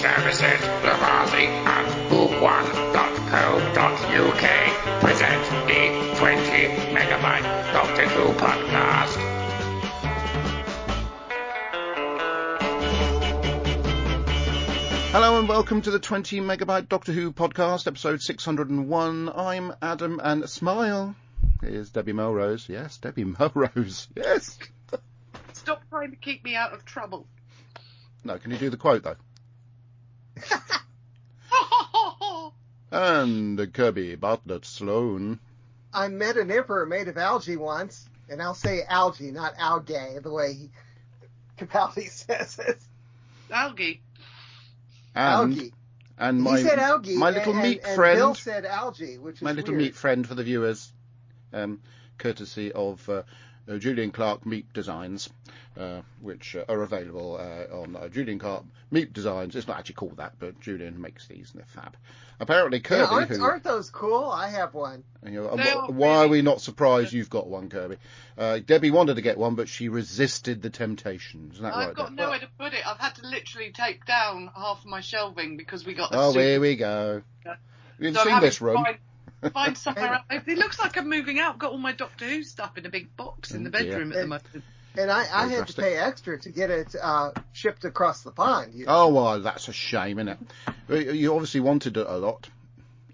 Services, Blavazi and who1.co.uk present the 20 megabyte Doctor Who podcast. Hello and welcome to the 20 megabyte Doctor Who podcast, episode 601. I'm Adam, and smile. Here's Debbie Melrose. Yes, Debbie Melrose. Yes. Stop trying to keep me out of trouble. No, can you do the quote though? And Kirby Bartlett Sloan. I met an emperor made of algae once, and I'll say algae, not algae, the way Capaldi says it. Algae. Algae. And He said algae. my little meat and friend. Bill said algae, which is My little weird. meat friend for the viewers, courtesy of Julian Clark Meat Designs, which are available on Julian Clark Meat Designs. It's not actually called that, but Julian makes these and they're fab. Apparently Kirby... Aren't those cool? I have one. Why are we not surprised you've got one, Kirby? Debbie wanted to get one, but she resisted the temptation. Isn't that right? I've got nowhere to put it. I've had to literally take down half of my shelving because we got here we go. Yeah. You've So I'm seen having this to room. Find somewhere else. It looks like I'm moving out. I've got all my Doctor Who stuff in a big box in the bedroom at the moment. And I had to pay extra to get it shipped across the pond. Oh, well, that's a shame, isn't it? You obviously wanted it a lot.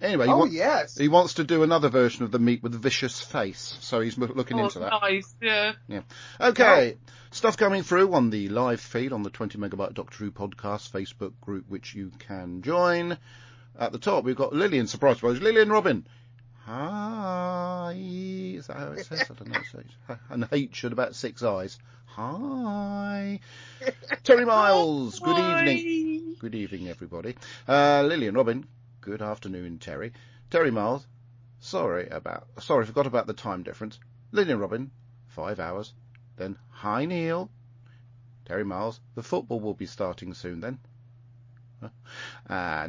Anyway, yes. He wants to do another version of the meat with a vicious face, so he's looking into that. Nice, yeah. Okay, stuff coming through on the live feed on the 20 megabyte Doctor Who podcast Facebook group, which you can join. At the top, we've got Lillian, surprise, Lillian Robin. Hi. Is that how it says? I don't know. An H and about 6 eyes. Hi. Terry Miles, good evening. Good evening, everybody. Lillian Robin, good afternoon, Terry. Terry Miles, sorry, forgot about the time difference. Lillian Robin, 5 hours. Then, hi, Neil. Terry Miles, the football will be starting soon then.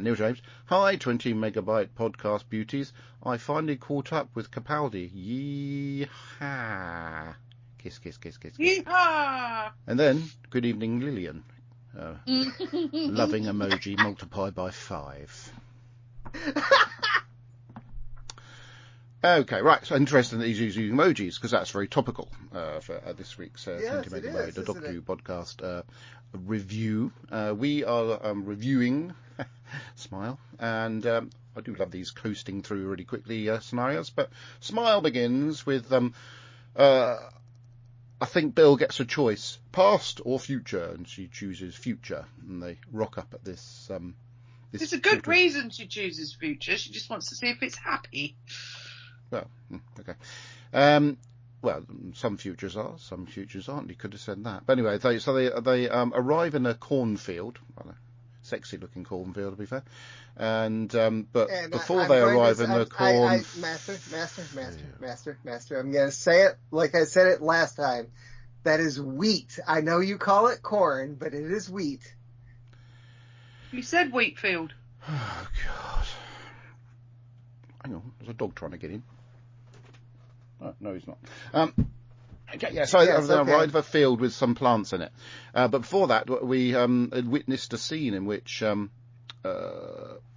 Neil James, hi 20 megabyte podcast beauties. I finally caught up with Capaldi. Yee-ha. Kiss, kiss, kiss, kiss, kiss. Yee-haw! And then, good evening, Lillian. Loving emoji multiplied by 5. Okay, right. So interesting that he's using emojis because that's very topical for this week's 20 megabyte Doctor Who podcast review. We are reviewing Smile, and I do love these coasting through really quickly scenarios. But Smile begins with I think Bill gets a choice, past or future, and she chooses future, and they rock up at this. There's a good reason she chooses future. She just wants to see if it's happy. Well, okay. Well, some futures are, some futures aren't. You could have said that. But anyway, they arrive in a cornfield, well, a sexy-looking cornfield, to be fair. And before they arrive in the corn, Master. I'm going to say it like I said it last time. That is wheat. I know you call it corn, but it is wheat. You said wheat field. Oh God! Hang on, there's a dog trying to get in. Oh, no, he's not. Okay, yeah, so they arrived at a field with some plants in it. But before that, we had witnessed a scene in which I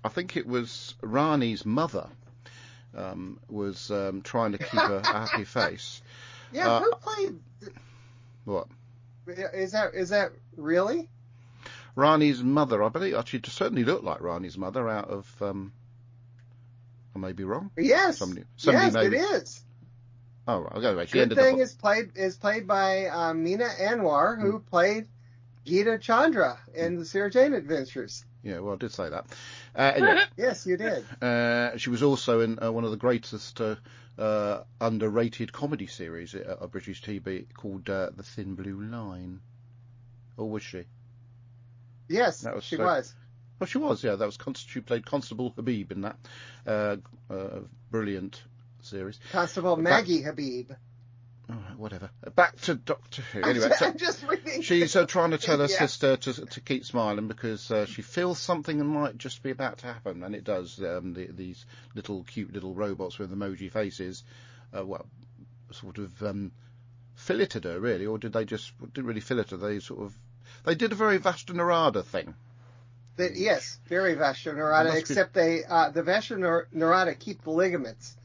think it was Rani's mother was trying to keep a happy face. Yeah, who played? What? Is that really? Rani's mother, I believe. She certainly looked like Rani's mother out of... I may be wrong. Yes. Somebody yes, maybe. It is. Oh, right. Okay, she Good thing is played by Mina Anwar, who played Gita Chandra in the Sarah Jane Adventures. Yeah, well, I did say that. Anyway, yes, you did. She was also in one of the greatest underrated comedy series of British TV called The Thin Blue Line. Or was she? Yes, she was. Well, she was, yeah. That was she played Constable Habib in that brilliant series. Constable Maggie Habib. Oh, whatever. Back to Doctor Who. Anyway, I'm just reading. She's trying to tell her sister to keep smiling because she feels something might just be about to happen, and it does. These little cute little robots with emoji faces, sort of filleted her really, or didn't really fillet her? They did a very Vasta Narada thing. Yes, very vascular neurata, except the vascular neurata keep the ligaments.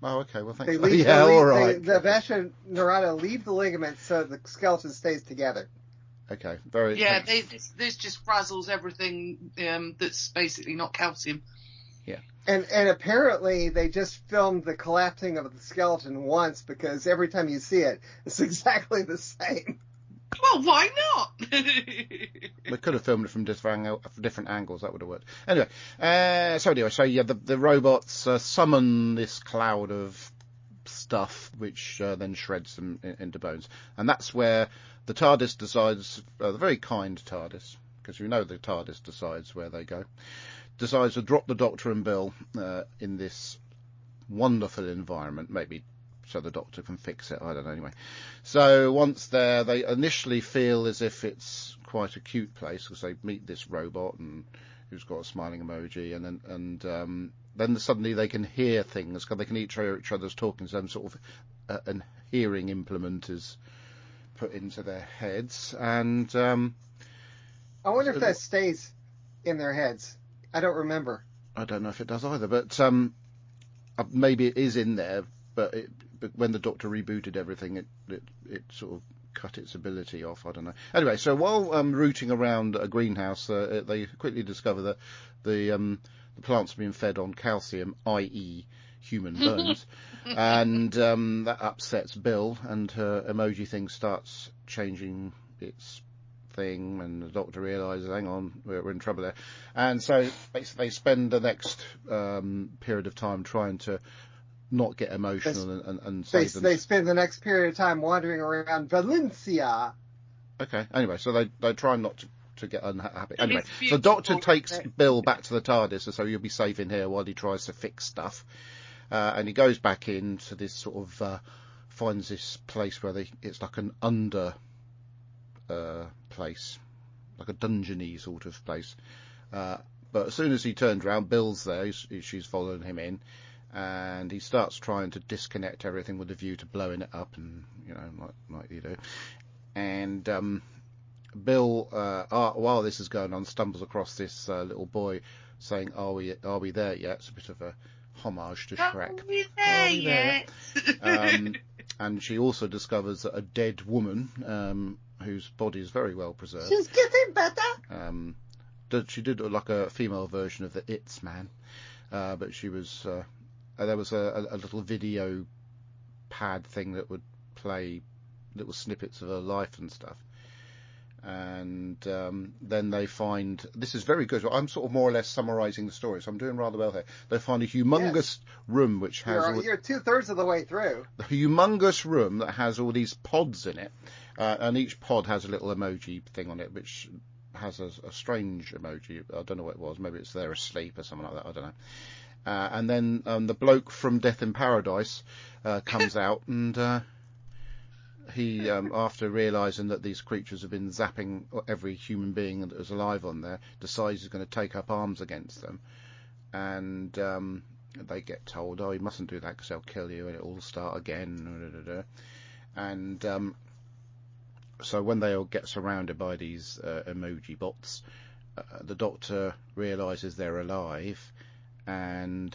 Oh, okay. Well, thanks. All right. The vascular neurata leave the ligaments so the skeleton stays together. Okay, very. Yeah, this just frazzles everything that's basically not calcium. Yeah. And apparently they just filmed the collapsing of the skeleton once because every time you see it, it's exactly the same. Well, why not? We could have filmed it from different angles. That would have worked. Anyway, so yeah, the robots summon this cloud of stuff, which then shreds them into bones, and that's where the TARDIS decides, the very kind TARDIS, because you know the TARDIS decides where they go, decides to drop the Doctor and Bill in this wonderful environment, maybe so the Doctor can fix it, I don't know, anyway. So once there, they initially feel as if it's quite a cute place, because they meet this robot and who's got a smiling emoji, and then suddenly they can hear things, because they can hear each other's talking, some sort of an hearing implement is put into their heads, and I wonder if that stays in their heads. I don't remember. I don't know if it does either, but maybe it is in there, but when the Doctor rebooted everything, it sort of cut its ability off. I don't know. Anyway, so while rooting around a greenhouse, they quickly discover that the plants are being fed on calcium, i.e. human bones, and that upsets Bill, and her emoji thing starts changing its thing, and the Doctor realises, hang on, we're in trouble there, and so they spend the next period of time trying to not get emotional and save them. They spend the next period of time wandering around Valencia. Okay, anyway, so they try not to get unhappy. Anyway, so Doctor takes Bill back to the TARDIS, so you'll be safe in here while he tries to fix stuff. And he goes back into this sort of, finds this place where it's like an under place, like a dungeon-y sort of place. But as soon as he turns around, Bill's there, she's following him in, and he starts trying to disconnect everything with a view to blowing it up, and, you know, like you do. And Bill, while this is going on, stumbles across this little boy saying, are we there yet? It's a bit of a homage to Shrek. Are we there yet? And she also discovers that a dead woman, whose body is very well preserved. She's getting better. She did look like a female version of the It's Man, but she was. There was a little video pad thing that would play little snippets of her life and stuff. And then they find, this is very good, I'm sort of more or less summarising the story, so I'm doing rather well here. They find a humongous room which has... You're 2/3 of the way through. The humongous room that has all these pods in it, and each pod has a little emoji thing on it, which has a strange emoji. I don't know what it was, maybe it's they're asleep or something like that, I don't know. And then the bloke from Death in Paradise comes out, and he, after realising that these creatures have been zapping every human being that was alive on there, decides he's going to take up arms against them. And they get told, oh, you mustn't do that because they'll kill you and it'll all start again. And so when they all get surrounded by these emoji bots, the Doctor realises they're alive, and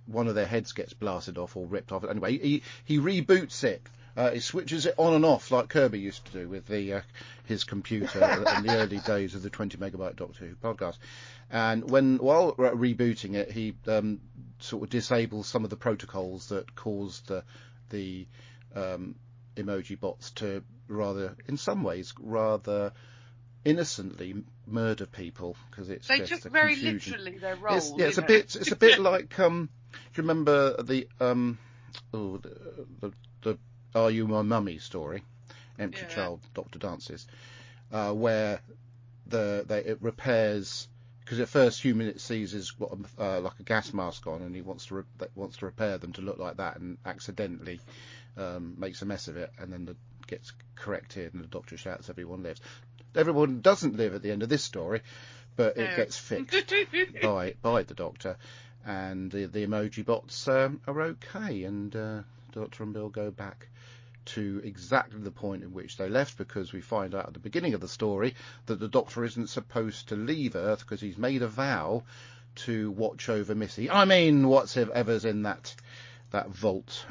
one of their heads gets blasted off or ripped off. Anyway, he reboots it. He switches it on and off like Kirby used to do with his computer in the early days of the 20 Megabyte Doctor Who podcast. And while rebooting it, he sort of disables some of the protocols that caused the emoji bots to in some ways, innocently murder people, because it's they just took a very confusion. literally their role. It's a bit like do you remember the Are You My Mummy story, Empty Child Doctor Dances, where it repairs, because at first human it sees has got like a gas mask on, and he wants to repair them to look like that, and accidentally makes a mess of it, and then gets corrected, and the Doctor shouts, "Everyone lives." Everyone doesn't live at the end of this story, but it gets fixed by the Doctor, and the emoji bots are okay, and Doctor and Bill go back to exactly the point in which they left, because we find out at the beginning of the story that the Doctor isn't supposed to leave Earth because he's made a vow to watch over Missy. I mean, whatever's in that vault.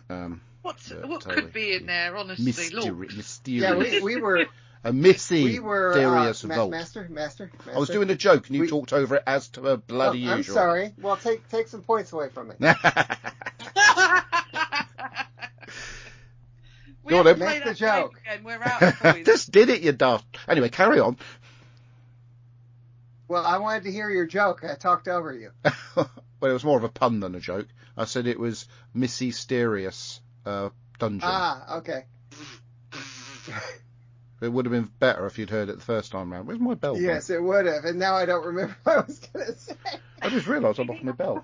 What could be in there, honestly? Mysterious. Yeah, we were a Missy we were mysterious vault. Master. I was doing a joke and you talked over it as to a bloody usual. I'm sorry. Well, take some points away from it. We Go on, haven't then. played Make the that joke. game again. We're out of points. Just did it, you daft. Anyway, carry on. Well, I wanted to hear your joke. I talked over you. Well, it was more of a pun than a joke. I said it was Missy Mysterious dungeon. Ah, okay. It would have been better if you'd heard it the first time round. Where's my bell? Yes, it would have. And now I don't remember what I was going to say. I just realised I lost my bell.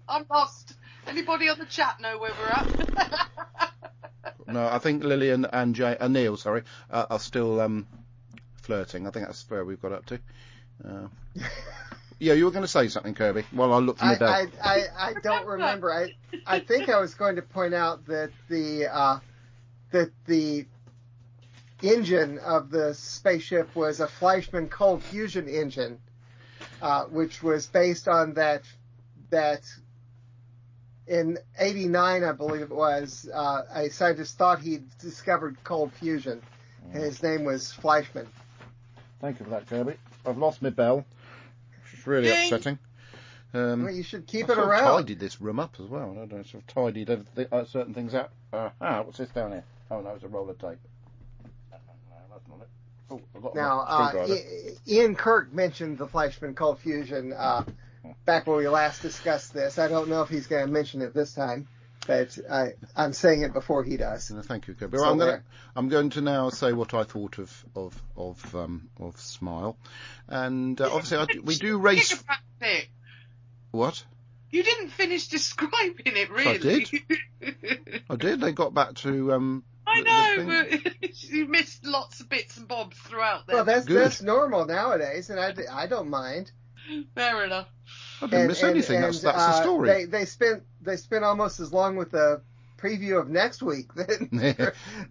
I'm lost. Anybody on the chat know where we're at? No, I think Lillian and Neil, are still flirting. I think that's where we've got up to. Yeah, you were going to say something, Kirby. Well, I looked at my bell. I don't remember. I think I was going to point out that the engine of the spaceship was a Fleischmann cold fusion engine, which was based on that in '89, I believe it was, a scientist thought he'd discovered cold fusion, and his name was Fleischmann. Thank you for that, Kirby. I've lost my bell, which is really upsetting. Well, you should keep I've it sort of around. tidied this room up as well. I don't know, sort of tidied certain things out. What's this down here? Oh, no, it's a roll of tape. No, that's not it. Oh, I've got Now, Ian Kirk mentioned the Fleischmann cold fusion back when we last discussed this. I don't know if he's going to mention it this time, but I'm saying it before he does. Thank you, Kirby. So I'm going to now say what I thought of Smile, and obviously we do race. It. What? You didn't finish describing it, really. I did. They got back to. I know, but you missed lots of bits and bobs throughout there. Well, that's normal nowadays, and I don't mind. Fair enough. I didn't miss anything. That's the story. They spent almost as long with the preview of next week than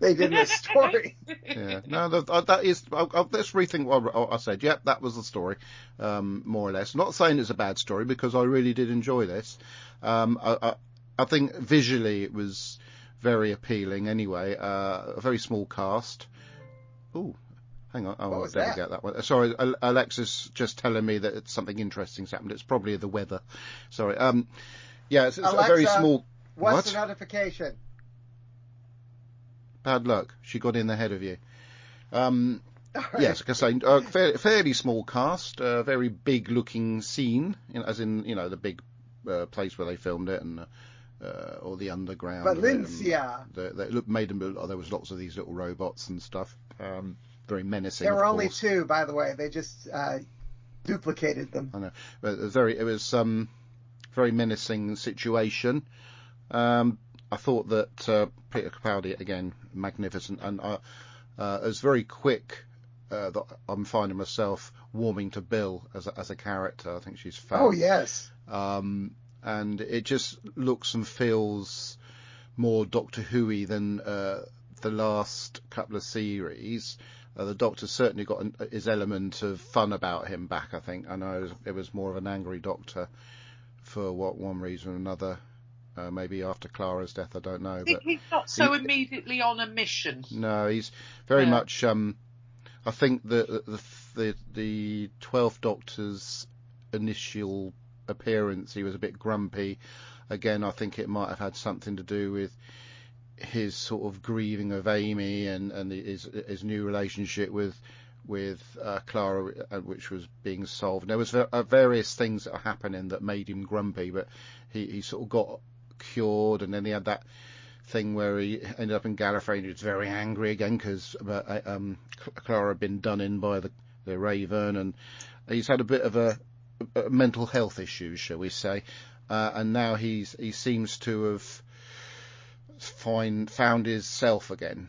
they did the story. Yeah, no, that is. Let's rethink what I said. Yep, that was the story, more or less. Not saying it's a bad story because I really did enjoy this. I think visually it was very appealing. Anyway, a very small cast. Ooh. Hang on. Oh, I didn't get that one. Sorry, Alexa's just telling me that it's something interesting's happened. It's probably the weather. Sorry. Yeah, it's Alexa, a very small. What's the notification? Bad luck. She got in ahead of you. Right. Yes, like I say, fairly small cast, very big-looking scene, as in the big place where they filmed it, and or the underground. Valencia. Made them. There was lots of these little robots and stuff. Very menacing. There were of only course. 2, by the way. They just duplicated them. I know, but it was very menacing situation. I thought that Peter Capaldi again magnificent, and it was very quick. That I'm finding myself warming to Bill as a character. I think she's fab. Oh yes. And it just looks and feels more Doctor Who-y than the last couple of series. The Doctor's certainly got his element of fun about him back, I think. I know it was more of an angry Doctor for one reason or another. Maybe after Clara's death, I don't know. I think he's not so immediately on a mission. No, he's very much. I think the 12th Doctor's initial appearance, he was a bit grumpy. Again, I think it might have had something to do with his sort of grieving of Amy and his new relationship with Clara, which was being solved. There was various things that were happening that made him grumpy, but he sort of got cured, and then he had that thing where he ended up in Gallifrey and he was very angry again because Clara had been done in by the Raven, and he's had a bit of a mental health issues, shall we say, and now he seems to have found his self again,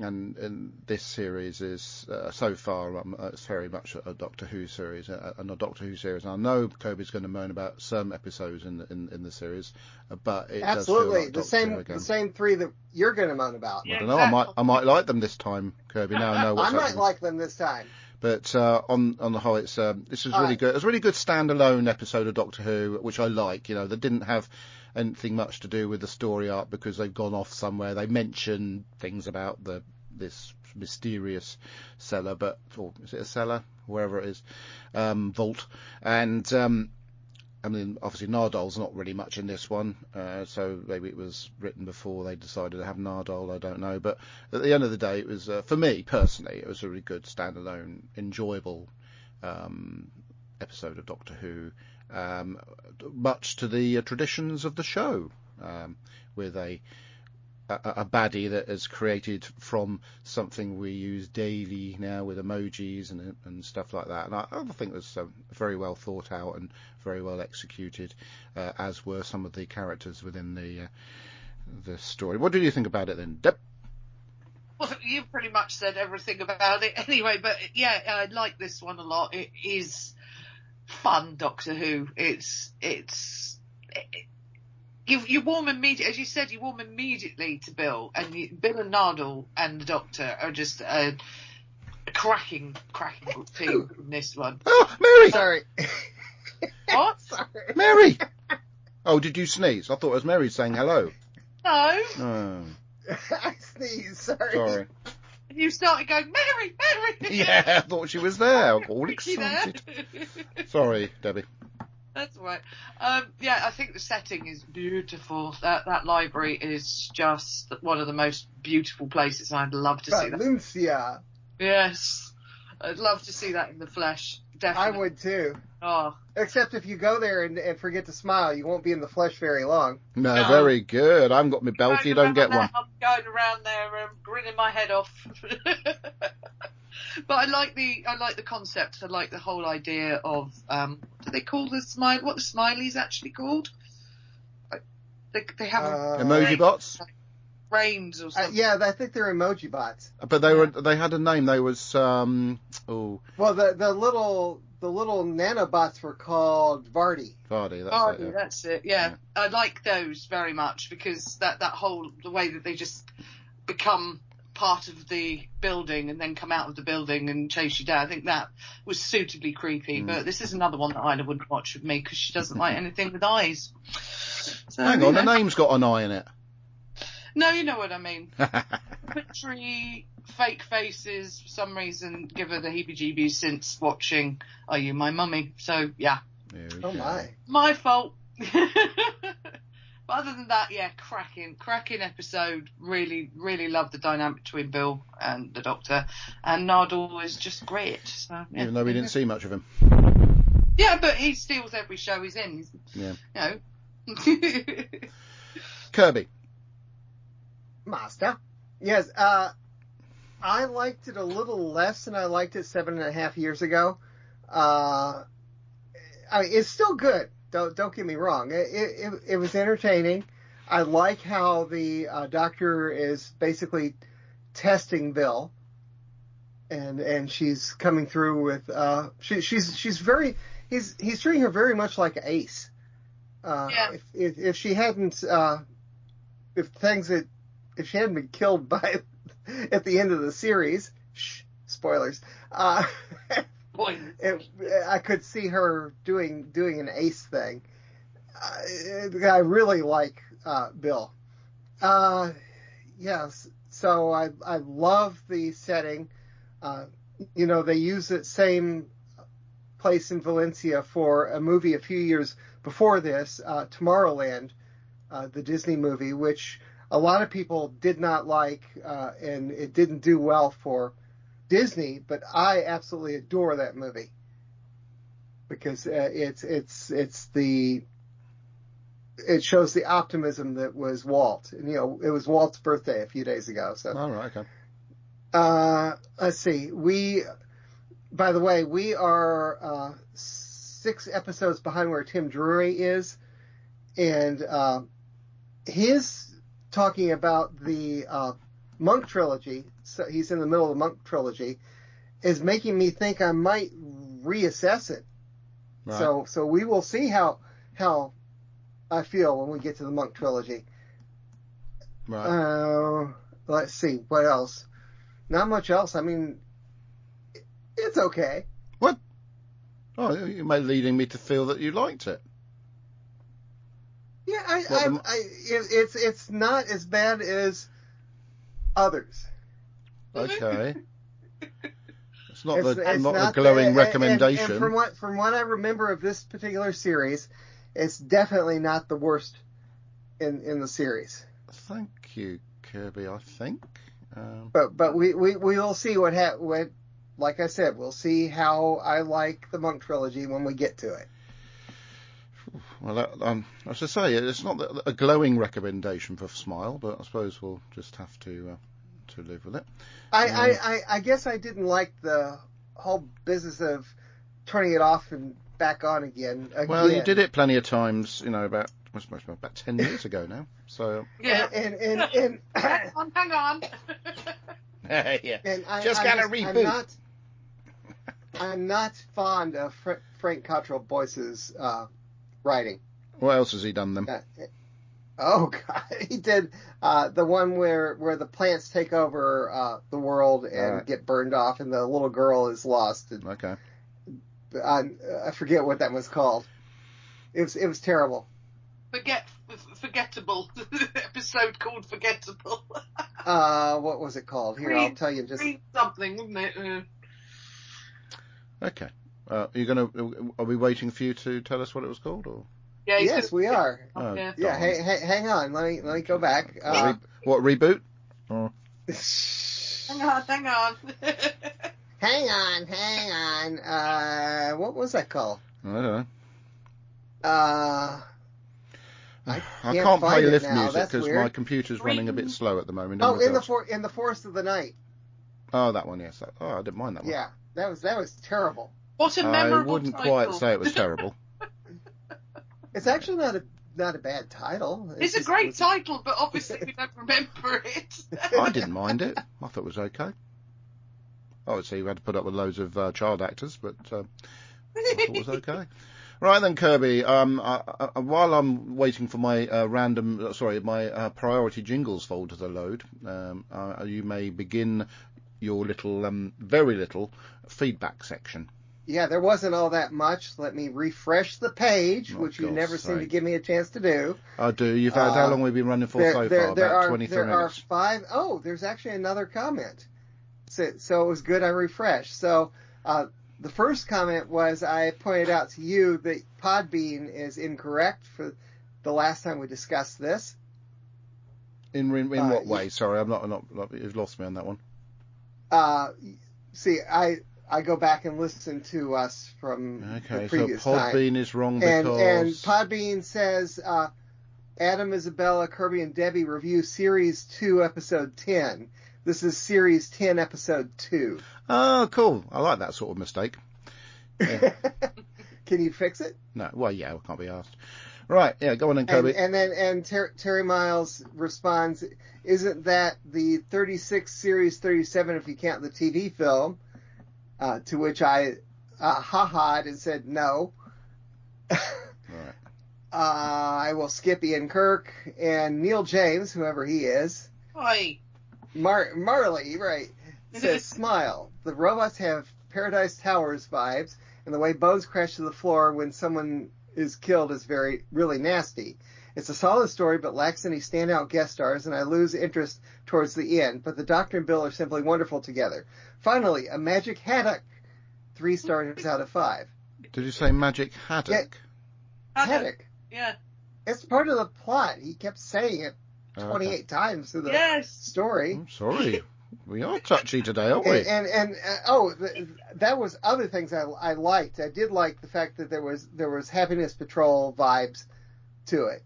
and this series is so far it's very much a Doctor Who series, and a Doctor Who series. And I know Kirby's going to moan about some episodes in the series, but it absolutely does feel like the same three that you're going to moan about. Yeah, I don't know. exactly. I might like them this time, Kirby. Now I know what's I might happening. like them this time. But on the whole, this is really good. It was a really good standalone episode of Doctor Who, which I like. You know, that didn't have anything much to do with the story arc because they've gone off somewhere. They mention things about this mysterious cellar, or is it a cellar? Wherever it is, vault. And I mean, obviously Nardol's not really much in this one, so maybe it was written before they decided to have Nardol, I don't know. But at the end of the day, it was, for me personally, it was a really good, standalone, enjoyable episode of Doctor Who, much to the traditions of the show, with a baddie that is created from something we use daily now with emojis and stuff like that. And I think it was very well thought out and very well executed, as were some of the characters within the story. What did you think about it then, Deb? Well, you pretty much said everything about it anyway, but yeah, I like this one a lot. It is fun, Doctor Who. You warm immediately, as you said, you warm immediately to Bill, and Bill and Nardole and the Doctor are just a cracking team in this one. Oh, Mary! Sorry. What? Sorry. Mary! Oh, did you sneeze? I thought it was Mary saying hello. No. Oh, I sneezed. Sorry. sorry. You started going, Mary! Yeah, I thought she was there. All Ricky there. excited. Sorry, Debbie. That's all right. Yeah, I think the setting is beautiful. That library is just one of the most beautiful places. I'd love to see that. Valencia. Yes. I'd love to see that in the flesh. Definitely. I would too. Oh. Except if you go there and forget to smile, you won't be in the flesh very long. No, No. very good. I haven't got my belt, you don't get one. I'm going around there grinning my head off. But I like the concept. I like the whole idea of what do they call the smile? What the Smiley's actually called? They have Emoji bots? brains or something. Yeah, I think they're emoji bots. But they had a name. They was Well, the little nanobots were called Vardy. Vardy. That's it. Yeah, I like those very much because the way that they just become part of the building and then come out of the building and chase you down. I think that was suitably creepy. But this is another one that Isla wouldn't watch with me because she doesn't like anything with eyes. So, Hang on, the name's got an eye in it. No, you know what I mean. Picture fake faces, for some reason, give her the heebie-jeebies since watching Are You My Mummy? So, yeah. Oh, my. My fault. But other than that, yeah, cracking episode. Really, really love the dynamic between Bill and the Doctor. And Nardole is just great. So, yeah. Even though we didn't see much of him. Yeah, but he steals every show he's in. Yeah. You know. Kirby. Master. Yes, I liked it a little less than I liked it 7.5 years ago. I mean, it's still good. Don't get me wrong. It was entertaining. I like how the doctor is basically testing Bill, and she's coming through with she's very he's treating her very much like Ace. Yeah. If she hadn't if she hadn't been killed by at the end of the series, spoilers. I could see her doing an Ace thing. I really like Bill. Yes, so I love the setting. They use that same place in Valencia for a movie a few years before this, Tomorrowland, the Disney movie, which a lot of people did not like, and it didn't do well for Disney, but I absolutely adore that movie because it shows the optimism that was Walt. And, it was Walt's birthday a few days ago. So, All right, okay. Let's see. By the way, we are 6 episodes behind where Tim Drury is, and he's talking about the Monk trilogy, so he's in the middle of the Monk trilogy, is making me think I might reassess it. Right. So we will see how I feel when we get to the Monk trilogy. Right. Let's see, what else? Not much else. I mean, it's okay. What? Oh, you may leading me to feel that you liked it. Yeah, it's not as bad as others. Okay. It's not It's not a not glowing and recommendation. from what I remember of this particular series, it's definitely not the worst in the series. Thank you, Kirby. I think. But we will see what like I said, we'll see how I like the Monk trilogy when we get to it. Well, as I say, it's not a glowing recommendation for Smile, but I suppose we'll just have to live with it. I guess I didn't like the whole business of turning it off and back on again. Well, you did it plenty of times, about 10 years ago now. So Yeah. And hang on. yeah, and just got to reboot. I'm not fond of Frank Cottrell Boyce's writing. What else has he done then? Oh God, he did the one where the plants take over the world and get burned off, and the little girl is lost. And, Okay. I forget what that was called. It was terrible. Forgettable. Episode called Forgettable. What was it called? Here, I'll tell you. Just something, wasn't it? Okay. Are we waiting for you to tell us what it was called, or? Yeah, yes, we are. Oh, yeah. Yeah, hang on. Let me go back. What reboot? Oh. Hang on. Hang on. What was that called? I don't know. I can't play lift now. music That's because weird. my computer's running a bit slow at the moment. Oh, in the Forest of the Night. Oh, that one, yes. I didn't mind that one. Yeah, that was terrible. What a I memorable wouldn't title. quite say it was terrible. It's actually not a bad title. It's a great title, but obviously we don't remember it. I didn't mind it. I thought it was okay. Obviously, you had to put up with loads of child actors, but I thought it was okay. Right then, Kirby. While I'm waiting for my my priority jingles folder to load, you may begin your little, very little feedback section. Yeah, there wasn't all that much. Let me refresh the page, which you never seem to give me a chance to do. I do. You've had how long have we been running for so far? About 23 there minutes. Are 5. Oh, there's actually another comment. So it was good I refreshed. So the first comment was I pointed out to you that Podbean is incorrect for the last time we discussed this. In what way? Sorry, I'm not. You've lost me on that one. See, I go back and listen to us from the previous so Podbean time. is wrong because... And Podbean says, Adam, Isabella, Kirby and Debbie review Series 2, Episode 10. This is Series 10, Episode 2. Oh, cool. I like that sort of mistake. Yeah. Can you fix it? No. Well, yeah, I can't be asked. Right, yeah, go on then, Kirby. And Terry Miles responds, isn't that the 36 Series 37 if you count the TV film? To which I ha-ha'd and said no. Right. I will skip Ian Kirk and Neil James, whoever he is. Oi. Marley, right, says smile. The robots have Paradise Towers vibes, and the way bones crash to the floor when someone is killed is really nasty. It's a solid story, but lacks any standout guest stars, and I lose interest towards the end. But the Doctor and Bill are simply wonderful together. Finally, a magic haddock. 3 stars out of 5. Did you say magic haddock? Yeah, haddock. Yeah. It's part of the plot. He kept saying it 28 times through the story. I'm sorry. We are touchy today, aren't we? That was other things I liked. I did like the fact that there was Happiness Patrol vibes to it.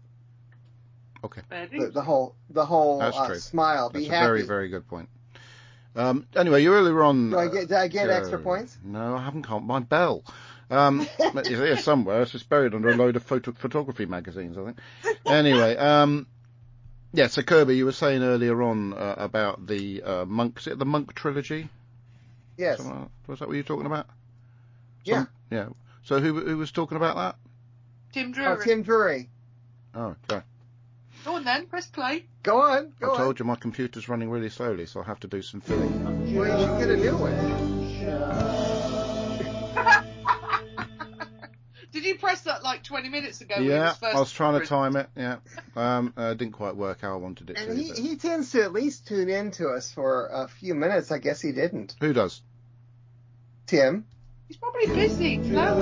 Okay. The whole smile. That's be a happy. very, very good point. Anyway, you earlier on... Did I get extra points? No, I haven't got my bell. It's here somewhere. It's just buried under a load of photography magazines, I think. Anyway, Yeah, so Kirby, you were saying earlier on about the Monk. Is it the Monk trilogy? Yes. Was that what you were talking about? Yeah. Yeah. So who was talking about that? Tim Drury. Tim Drury. Oh, okay. Go on then, press play. Go on. I told you my computer's running really slowly, so I'll have to do some filling. Well, you should get a new one. Did you press that like 20 minutes ago? when it Yeah, was first I was trying to written? time it. Yeah, didn't quite work how I wanted it And to. he tends to at least tune in to us for a few minutes. I guess he didn't. Who does? Tim. He's probably busy. No.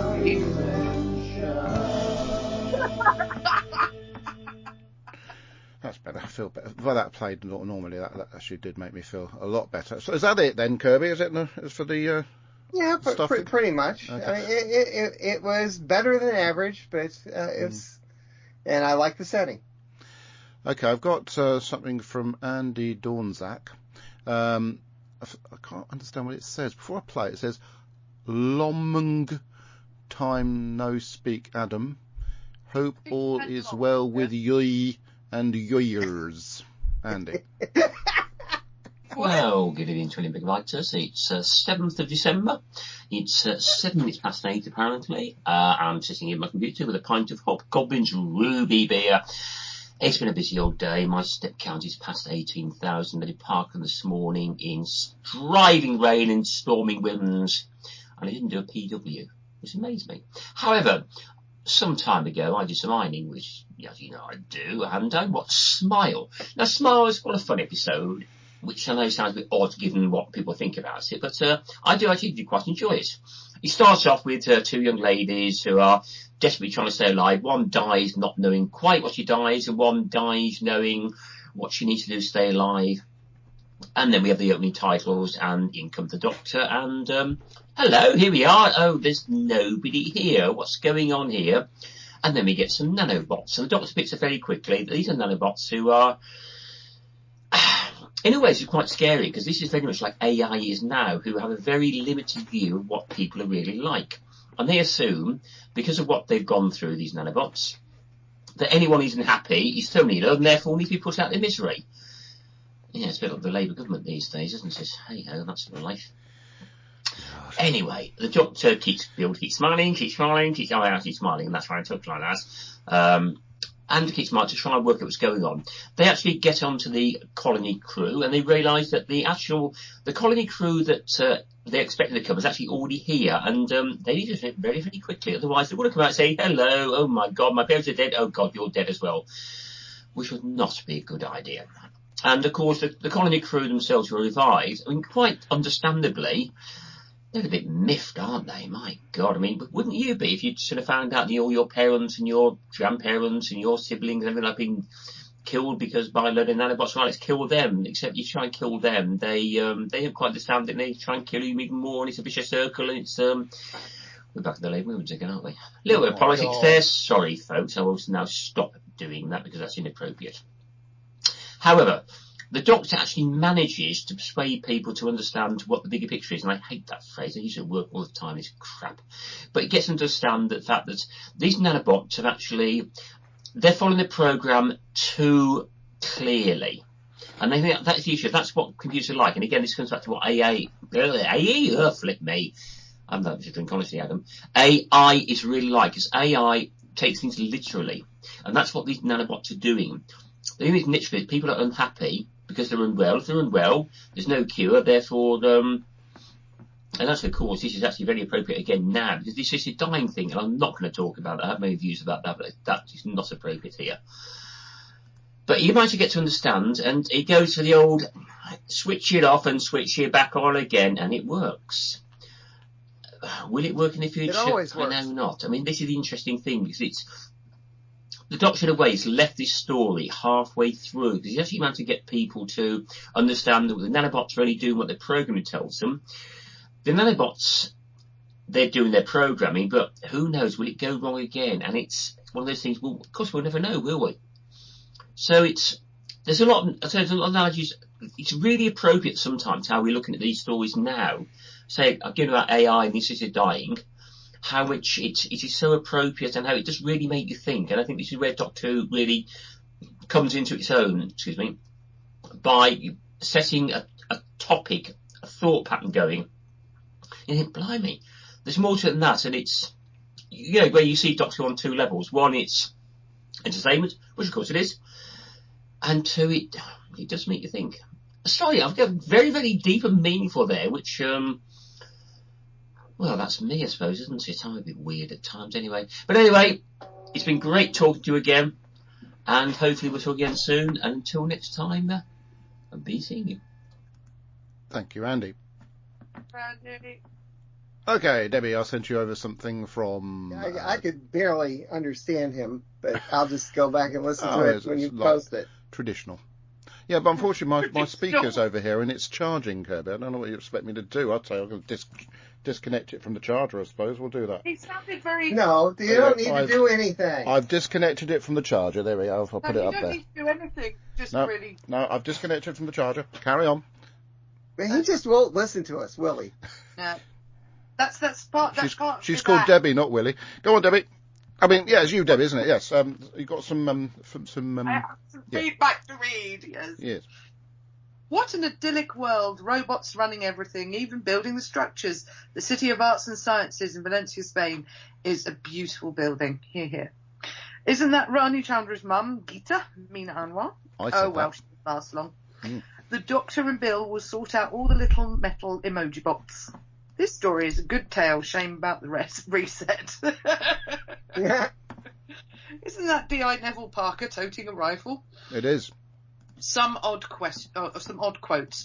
That's better. I feel better. Well, that played normally. That actually did make me feel a lot better. So is that it then, Kirby? Is it for the? Yeah, stuff pretty much. Okay. I mean, it was better than average, but it's, and I like the setting. Okay, I've got something from Andy Dornzak. I can't understand what it says. Before I play it says, Long time no speak, Adam. Hope all is well with ye and yours. Andy. Well, good evening, 20 megabytes. It's 7th of December. It's 7 minutes past 8, apparently. I'm sitting in my computer with a pint of Hobgoblin's Ruby beer. It's been a busy old day. My step count is past 18,000. I did Parkland this morning in driving rain and storming winds. And I didn't do a PW, which amazed me. However, some time ago, I did some ironing, which, as you know, I do, and I watched Smile. Now, Smile is quite a fun episode, which I know sounds a bit odd given what people think about it, but I do actually quite enjoy it. It starts off with two young ladies who are desperately trying to stay alive. One dies not knowing quite what she dies, and one dies knowing what she needs to do to stay alive. And then we have the opening titles, and in comes the doctor, and hello, here we are. Oh, there's nobody here. What's going on here? And then we get some nanobots, and the doctor picks up very quickly that these are nanobots who are, in a way, it's quite scary, because this is very much like AI is now, who have a very limited view of what people are really like. And they assume, because of what they've gone through, these nanobots, that anyone who isn't happy is terminally ill, and therefore needs to be put out of their misery. Yeah, it's a bit like the Labour government these days, isn't it? Hey ho, that's life. Anyway, the doctor keeps smiling, keeps smiling, and that's why I talk like that. And keeps smiling to try and work out what's going on. They actually get onto the colony crew, and they realise that the colony crew that they expected to come is actually already here, and they need to do it very, very quickly. Otherwise, they would have come out and say, "Hello, oh my God, my parents are dead. Oh God, you're dead as well," which would not be a good idea. And of course, the colony crew themselves were revived. I mean, quite understandably, they're a bit miffed, aren't they? My God, I mean, wouldn't you be if you'd sort of found out that all your parents and your grandparents and your siblings and everything have been killed because by a load of nanobots, right, let's kill them. Except you try and kill them, they don't quite understand it, and they try and kill you even more, and it's a vicious circle, and it's, we're back to the Labour movement again, aren't we? A little bit of politics there. Sorry, folks, I will now stop doing that because that's inappropriate. However, the doctor actually manages to persuade people to understand what the bigger picture is, and I hate that phrase. I use it at work all the time. It's crap. But it gets them to understand the fact that these nanobots have actually, they're following the program too clearly. And they think that's the issue. That's what computers are like. And again, this comes back to what flip me. I'm not just drink honestly, Adam. AI is really like, because AI takes things literally. And that's what these nanobots are doing. The only niche is people are unhappy because they're unwell. If they're unwell, there's no cure, therefore, and that's of course, this is actually very appropriate again now, because this is a dying thing, and I'm not going to talk about it. I have many views about that, but that is not appropriate here. But you manage to get to understand, and it goes for the old switch it off and switch it back on again, and it works. Will it work in the future? It always works. I know not. I mean, this is the interesting thing, because it's, the Doctor, in a way, has left this story halfway through, because he's actually managed to get people to understand that the nanobots are only doing what the programming tells them. The nanobots, they're doing their programming, but who knows, will it go wrong again? And it's one of those things, well, of course we'll never know, will we? So there's a lot of analogies. It's really appropriate sometimes how we're looking at these stories now. Say, again, about AI and the assisted dying, how it is so appropriate and how it does really make you think. And I think this is where Doctor Who really comes into its own, by setting a topic, a thought pattern going. You think, blimey, there's more to it than that, and it's, where you see Doctor Who on two levels. One, it's entertainment, which of course it is, and two, it does make you think. Sorry, I've got very, very deep and meaningful there, which, well, that's me, I suppose, isn't it? I'm a bit weird at times anyway. But anyway, it's been great talking to you again, and hopefully we'll talk again soon, and until next time, I'll be seeing you. Thank you, Andy. Andy. Okay, Debbie, I'll send you over something from... I could barely understand him, but I'll just go back and listen to it when you post it. Traditional. Yeah, but unfortunately my speaker's over here and it's charging, Kirby. I don't know what you expect me to do. I'd say I'm going to disconnect it from the charger, I suppose. We'll do that. He sounded very... No, you don't need to do anything. I've disconnected it from the charger. There we go. I'll put it up there. You don't need to do anything. Just really... No, I've disconnected from the charger. Carry on. But he just won't listen to us, will he? No. That's part. She's called Debbie, not Willie. Go on, Debbie. I mean, yeah, it's you, Debbie, isn't it? Yes. You got some I have some feedback to read. Yes. Yes. What an idyllic world! Robots running everything, even building the structures. The City of Arts and Sciences in Valencia, Spain, is a beautiful building. Hear, hear. Isn't that Rani Chandra's mum, Geeta, Meena Anwar? Well, she didn't last long. Mm. The Doctor and Bill will sort out all the little metal emoji bots. This story is a good tale, shame about the reset. Yeah. Isn't that D.I. Neville Parker toting a rifle? It is. Some odd quotes.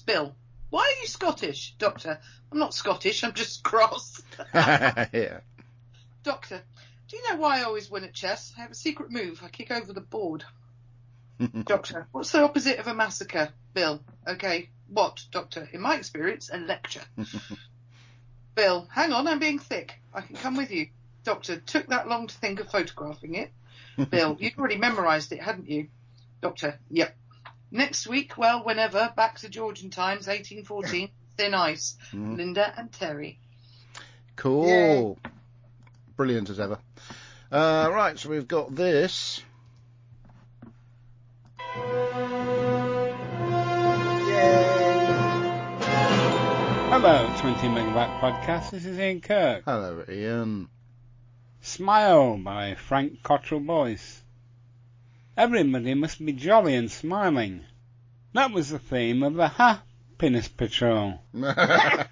Bill, why are you Scottish? Doctor, I'm not Scottish, I'm just cross. Yeah. Doctor, do you know why I always win at chess? I have a secret move. I kick over the board. Doctor, what's the opposite of a massacre? Bill, okay. What, Doctor? In my experience, a lecture. Bill, hang on, I'm being thick. I can come with you. Doctor, took that long to think of photographing it? Bill, you'd already memorised it, hadn't you? Doctor, yep. Next week, well, whenever, back to Georgian times, 1814, thin ice. Linda and Terry. Cool. Yay. Brilliant as ever. Right, so we've got this. Hello, 20 Megabyte Podcast. This is Ian Kirk. Hello, Ian. Smile by Frank Cottrell Boyce. Everybody must be jolly and smiling. That was the theme of the Happiness Patrol. The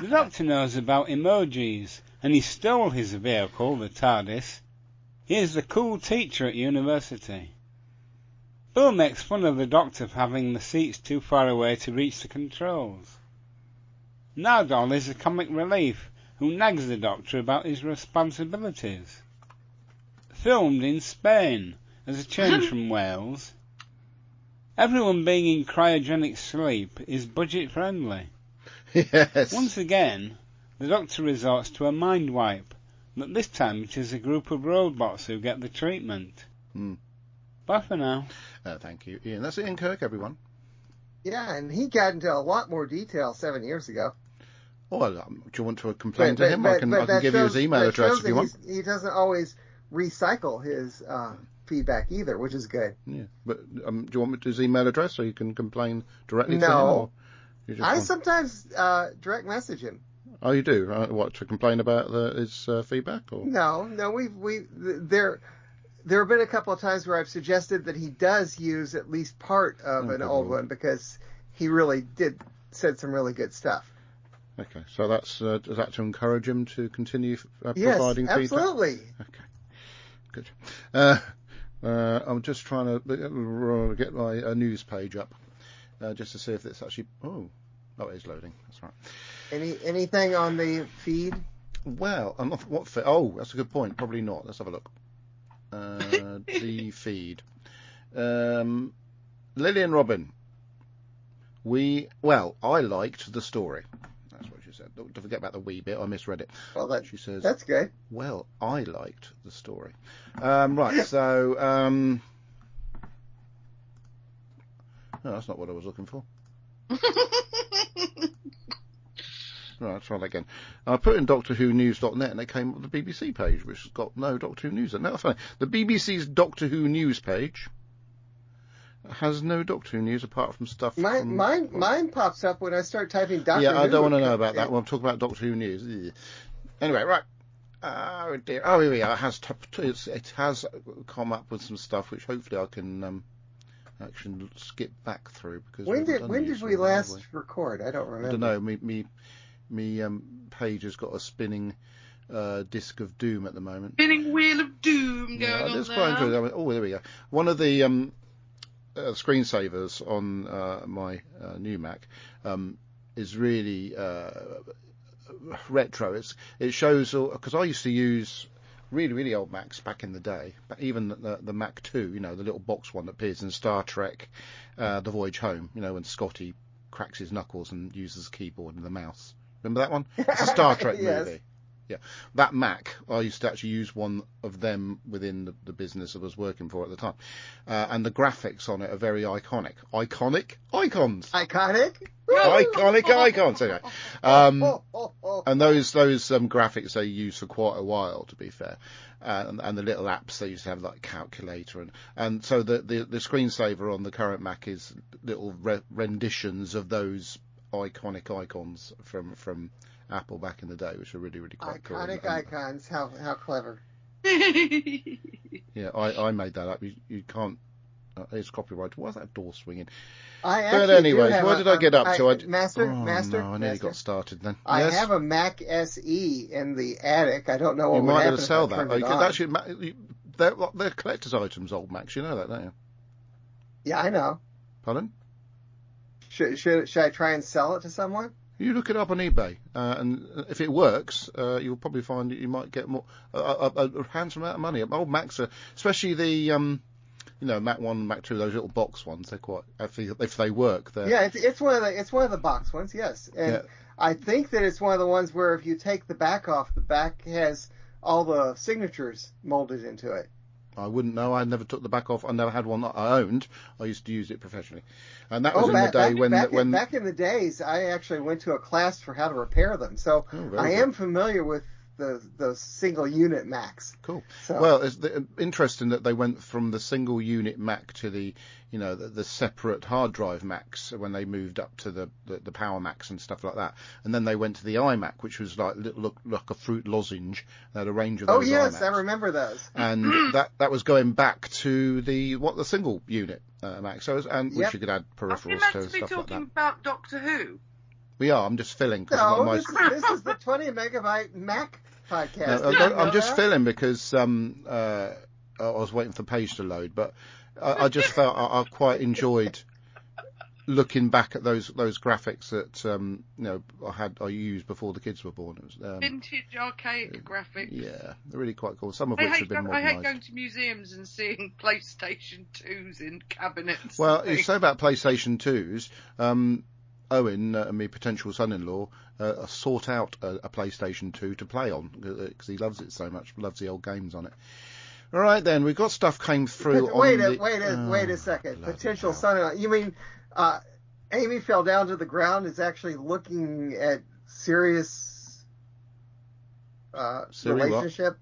Doctor knows about emojis, and he stole his vehicle, the TARDIS. He is the cool teacher at university. Bill makes fun of the Doctor for having the seats too far away to reach the controls. Nardole is a comic relief who nags the Doctor about his responsibilities. Filmed in Spain as a change from Wales. Everyone being in cryogenic sleep is budget friendly. Yes. Once again, the Doctor resorts to a mind wipe, but this time it is a group of robots who get the treatment. Bye for now. Thank you, Ian. That's Ian Kirk, everyone. Yeah, and he got into a lot more detail 7 years ago. Well, do you want to complain to him? I can give you his email address if you want. He doesn't always recycle his feedback either, which is good. Yeah, but do you want his email address so you can complain directly to him? No. I sometimes direct message him. Oh, you do? What, to complain about his feedback? Or? No, there have been a couple of times where I've suggested that he does use at least part of an old one because he really said some really good stuff. Okay, so that's is that to encourage him to continue Yes, providing feedback? absolutely. Okay, good. I'm just trying to get my news page up just to see if it's actually. Oh, it is loading. That's right. Anything on the feed? Well, I'm not. Oh, that's a good point. Probably not. Let's have a look. The feed. Lily and Robin. I liked the story. That's what she said. Don't forget about the wee bit. I misread it. Well, she says that's good. Well, I liked the story. Right. So, no, that's not what I was looking for. Right, let's try that again. I put in DoctorWhoNews.net and it came up with the BBC page, which has got no Doctor Who news. Now, funny. The BBC's Doctor Who news page has no Doctor Who news apart from stuff. Mine pops up when I start typing Doctor Who. Yeah, I don't want to know about that. Well, I'm talking about Doctor Who news. Ugh. Anyway, right. Oh dear. Oh, here we are. It has come up with some stuff which hopefully I can actually skip back through because when did we last record? I don't remember. I don't know. Me page has got a spinning disc of doom at the moment. Spinning wheel of doom going on that's there. quite interesting. Oh, there we go. One of the screensavers on my new Mac is really retro. It shows, because I used to use really old Macs back in the day, but even the Mac 2, the little box one that appears in Star Trek, The Voyage Home, when Scotty cracks his knuckles and uses the keyboard and the mouse. Remember that one? It's a Star Trek Yes. movie. Yeah, that Mac, I used to actually use one of them within the business I was working for at the time. And the graphics on it are very iconic. Iconic? Icons! Iconic? Iconic icons! Anyway. And those graphics they used for quite a while, to be fair. And the little apps they used to have, like calculator. And so the screensaver on the current Mac is little renditions of those iconic icons from Apple back in the day, which are really quite cool. Iconic icons, how clever. Yeah, I made that up. You can't. It's copyrighted. Why is that door swinging? But anyway, what did I get up to? Master. No, I nearly got started then. I Yes? have a Mac SE in the attic. I don't know what You would might happen have to sell if I that. turned it Because on. actually, they're collector's items, old Macs. You know that, don't you? Yeah, I know. Pardon? Should I try and sell it to someone? You look it up on eBay, and if it works, you'll probably find that you might get more a handsome amount of money. Old Macs, especially the Mac 1, Mac 2, those little box ones. They're quite. If they work, they're. Yeah, it's one of the box ones. Yes, and Yeah. I think that it's one of the ones where if you take the back off, the back has all the signatures molded into it. I wouldn't know. I never took the back off. I never had one that I owned. I used to use it professionally, and that was in the day when back in the days, I actually went to a class for how to repair them. So I am familiar with the single unit Macs. Cool. So. Well, it's interesting that they went from the single unit Mac to the separate hard drive Macs when they moved up to the Power Macs and stuff like that, and then they went to the iMac, which was looked like a fruit lozenge. They had a range of those. Oh yes, iMacs. I remember those. And that was going back to the single unit Mac. So which you could add Are we peripherals meant to to be stuff like talking that. about Doctor Who? We are. I'm just filling. No, this is the 20 megabyte Mac podcast. No, I'm just filling because I was waiting for page to load, but I just felt I quite enjoyed looking back at those graphics that I used before the kids were born. It was, Vintage archaic graphics. Yeah, they're really quite cool. Some of which have been I hate modernised. going to museums and seeing PlayStation 2s in cabinets. Well, you say about PlayStation 2s. Owen, my potential son-in-law, sought out a PlayStation 2 to play on because he loves it so much, loves the old games on it. All right, then we've got stuff came through. Wait a second. Potential son-in-law. You mean Amy fell down to the ground? Is actually looking at serious relationship?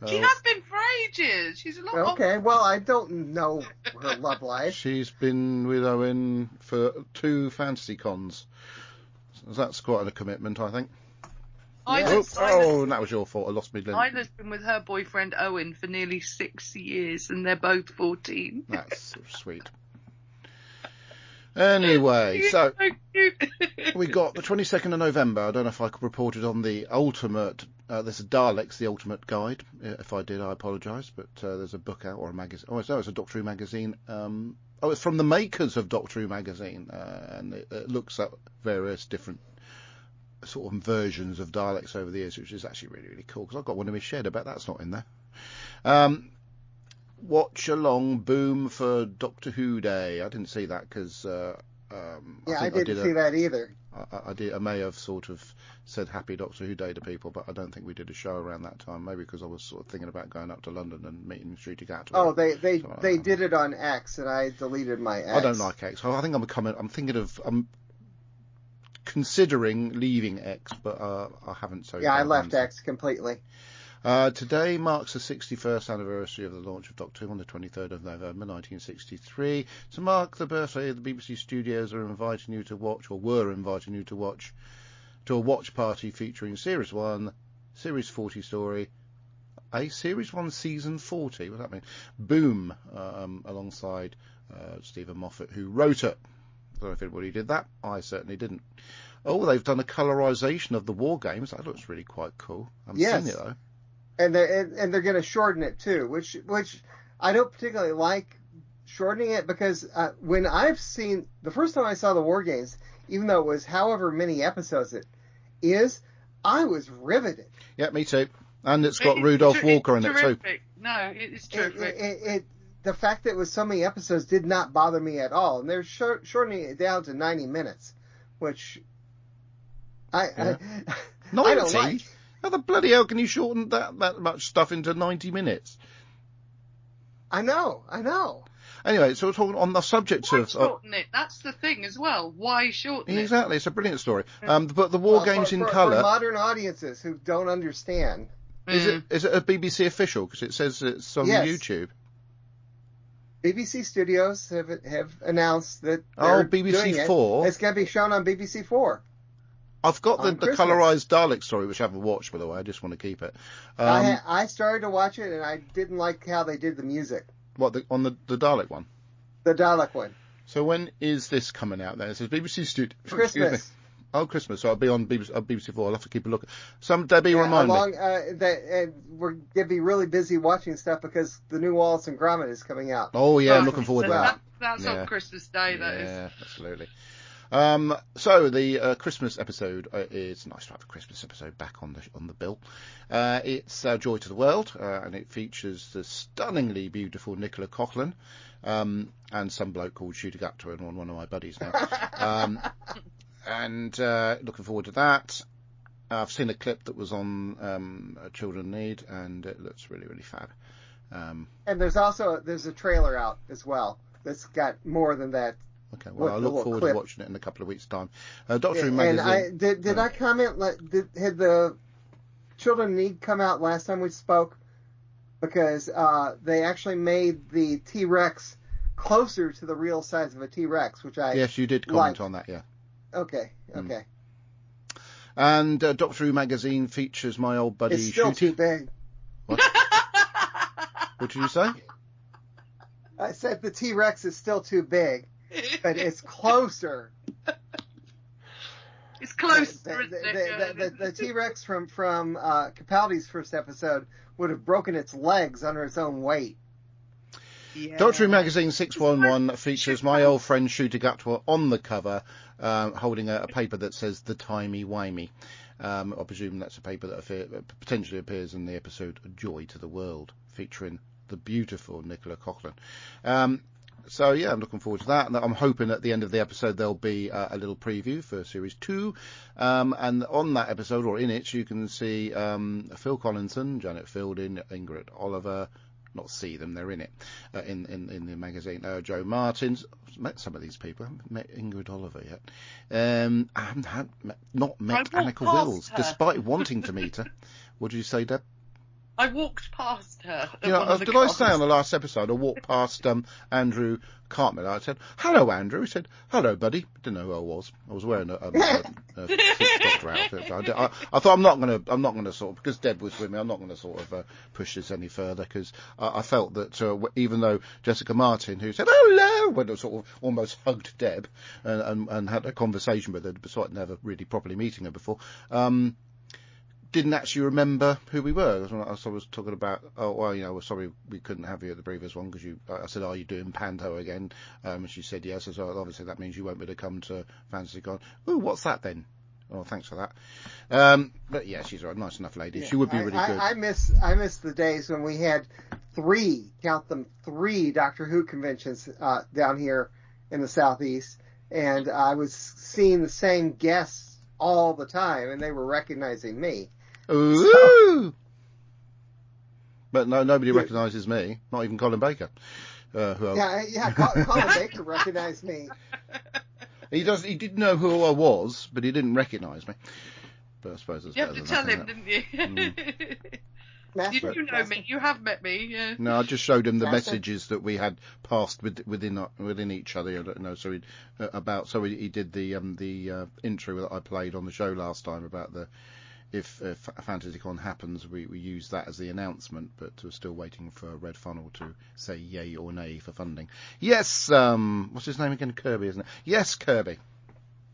She has been for ages. She's a lot older. Okay, well, I don't know her love life. She's been with Owen for 2 fantasy cons. So that's quite a commitment, I think. Isla's that was your fault. I lost my link. Isla's been with her boyfriend Owen for nearly 6 years, and they're both 14. That's sweet. Anyway, so we got the 22nd of November. I don't know if I reported on the ultimate. This is Daleks, the Ultimate Guide. If I did, I apologise. But there's a book out or a magazine. Oh, it's a Doctor Who magazine. It's from the makers of Doctor Who magazine, and it looks at various different sort of versions of Daleks over the years, which is actually really cool. Because I've got one in my shed. I bet that's not in there. Watch along boom for Doctor Who Day. I didn't see that because I didn't see that either. I may have sort of said Happy Doctor Who Day to people, but I don't think we did a show around that time. Maybe because I was sort of thinking about going up to London and meeting Shruti Gatwa. Oh, they did it on X, and I deleted my X. I don't like X. I think I'm considering leaving X, but I haven't. So yeah, I left X completely. Today marks the 61st anniversary of the launch of Doctor Who on the 23rd of November 1963. To mark the birthday, the BBC studios are inviting you to watch, or were inviting you to watch, to a watch party featuring Series 1, Series 40 story, Series 1 Season 40, what does that mean? Boom, alongside Stephen Moffat, who wrote it. I don't know if anybody did that. I certainly didn't. Oh, they've done a colorization of the War Games. That looks really quite cool. I haven't seen it, though. And they're going to shorten it, too, which I don't particularly like shortening it, because when I've seen... The first time I saw the War Games, even though it was however many episodes it is, I was riveted. Yeah, me too. And it's got Rudolph Walker in it, too. No, it's terrific. The fact that it was so many episodes did not bother me at all. And they're shortening it down to 90 minutes, which I don't like. How the bloody hell can you shorten that much stuff into 90 minutes? I know. Anyway, so we're talking on the subject Why of... shorten it? That's the thing as well. Why shorten it? Exactly, it's a brilliant story. But the War Games in colour... For modern audiences who don't understand. Is it a BBC official? Because it says it's on YouTube. BBC Studios have announced that they're BBC doing 4. It's going to be shown on BBC 4. I've got the colorized Dalek story, which I haven't watched, by the way. I just want to keep it. I started to watch it, and I didn't like how they did the music. What, on the Dalek one? The Dalek one. So when is this coming out then? It says BBC Studios. Christmas. Oh, Christmas. So I'll be on BBC 4. I'll have to keep a look. Debbie, remind me. We're going to be really busy watching stuff because the new Wallace and Gromit is coming out. Oh, yeah, I'm looking forward to that. That's on Christmas Day, that is. Yeah, absolutely. So the Christmas episode it's nice to have a Christmas episode back on the bill. It's Joy to the World, and it features the stunningly beautiful Nicola Coughlan, and some bloke called Shooting Up to her, and one of my buddies now. And looking forward to that. I've seen a clip that was on Children Need, and it looks really, really fab. And there's a trailer out as well that's got more than that. Okay, well, I look forward to watching it in a couple of weeks' time. Doctor Who magazine. And did I comment? Had the Children Need come out last time we spoke? Because they actually made the T-Rex closer to the real size of a T-Rex, which I yes, you did comment on that, yeah. Okay. And Doctor Who magazine features my old buddy. It's still too big. What? What did you say? I said the T-Rex is still too big, but it's closer. It's close. The T-Rex from Capaldi's first episode would have broken its legs under its own weight. Yeah. Doctor Who magazine 611 features my old friend Shooter Gutwa on the cover, holding a paper that says "The Timey Wimey." I presume that's a paper that potentially appears in the episode "Joy to the World," featuring the beautiful Nicola Coughlan. So yeah, I'm looking forward to that. And I'm hoping at the end of the episode there'll be a little preview for Series 2. And on that episode, or in it, you can see Phil Collinson, Janet Fielding, Ingrid Oliver. Not see them, they're in it, in the magazine. Joe Martins. I've met some of these people. I haven't met Ingrid Oliver yet. I haven't not met Annika Wills, despite wanting to meet her. What did you say, Deb? I walked past her. Did I say on the last episode, I walked past Andrew Cartman. I said, "Hello, Andrew." He said, "Hello, buddy." Didn't know who I was. I was wearing a Doctor outfit. I thought I'm not going to sort of, because Deb was with me, I'm not going to sort of push this any further, because I felt that even though Jessica Martin, who said hello, when I sort of almost hugged Deb and had a conversation with her, despite never really properly meeting her before, didn't actually remember who we were. I was talking about, we're sorry we couldn't have you at the previous one, because I said, "Are you doing Panto again?" And she said yes. So obviously that means you won't be able to come to Fantasy Con. Oh, what's that then? Oh, thanks for that. But yeah, she's a nice enough lady. Yeah, she would be really good. I miss the days when we had three Doctor Who conventions down here in the Southeast, and I was seeing the same guests all the time, and they were recognizing me. Ooh! So, but nobody recognises me, not even Colin Baker. Colin Baker recognised me. He did know who I was, but he didn't recognise me. But I suppose that's you have to tell him, didn't you? Master, You know me. You have met me. Yeah. No, I just showed him the Master? messages that we had passed within each other. I don't know. So he did the intro that I played on the show last time about if FantasyCon happens, we use that as the announcement, but we're still waiting for Red Funnel to say yay or nay for funding. Yes, what's his name again? Kirby, isn't it? Yes, Kirby.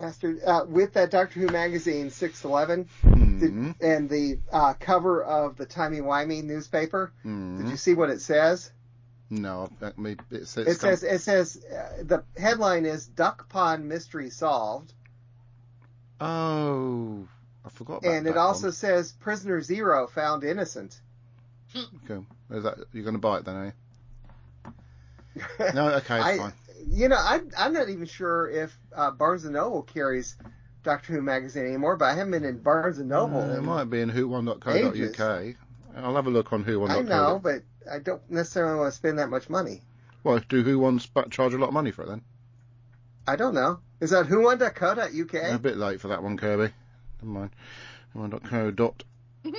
Master, with that Doctor Who magazine 611 and the cover of the Timey-Wimey newspaper, did you see what it says? No, it says the headline is Duck Pond Mystery Solved. Oh, I forgot about that. And it also says Prisoner Zero found innocent. Okay. You're going to buy it then, are you? No, okay, it's fine. You know, I'm not even sure if Barnes & Noble carries Doctor Who magazine anymore, but I haven't been in Barnes & Noble. It might be in who1.co.uk. I'll have a look on who1.co.uk. I know, but I don't necessarily want to spend that much money. Well, do who1 charge a lot of money for it then? I don't know. Is that who1.co.uk? A bit late for that one, Kirby. Never mind. who1.co.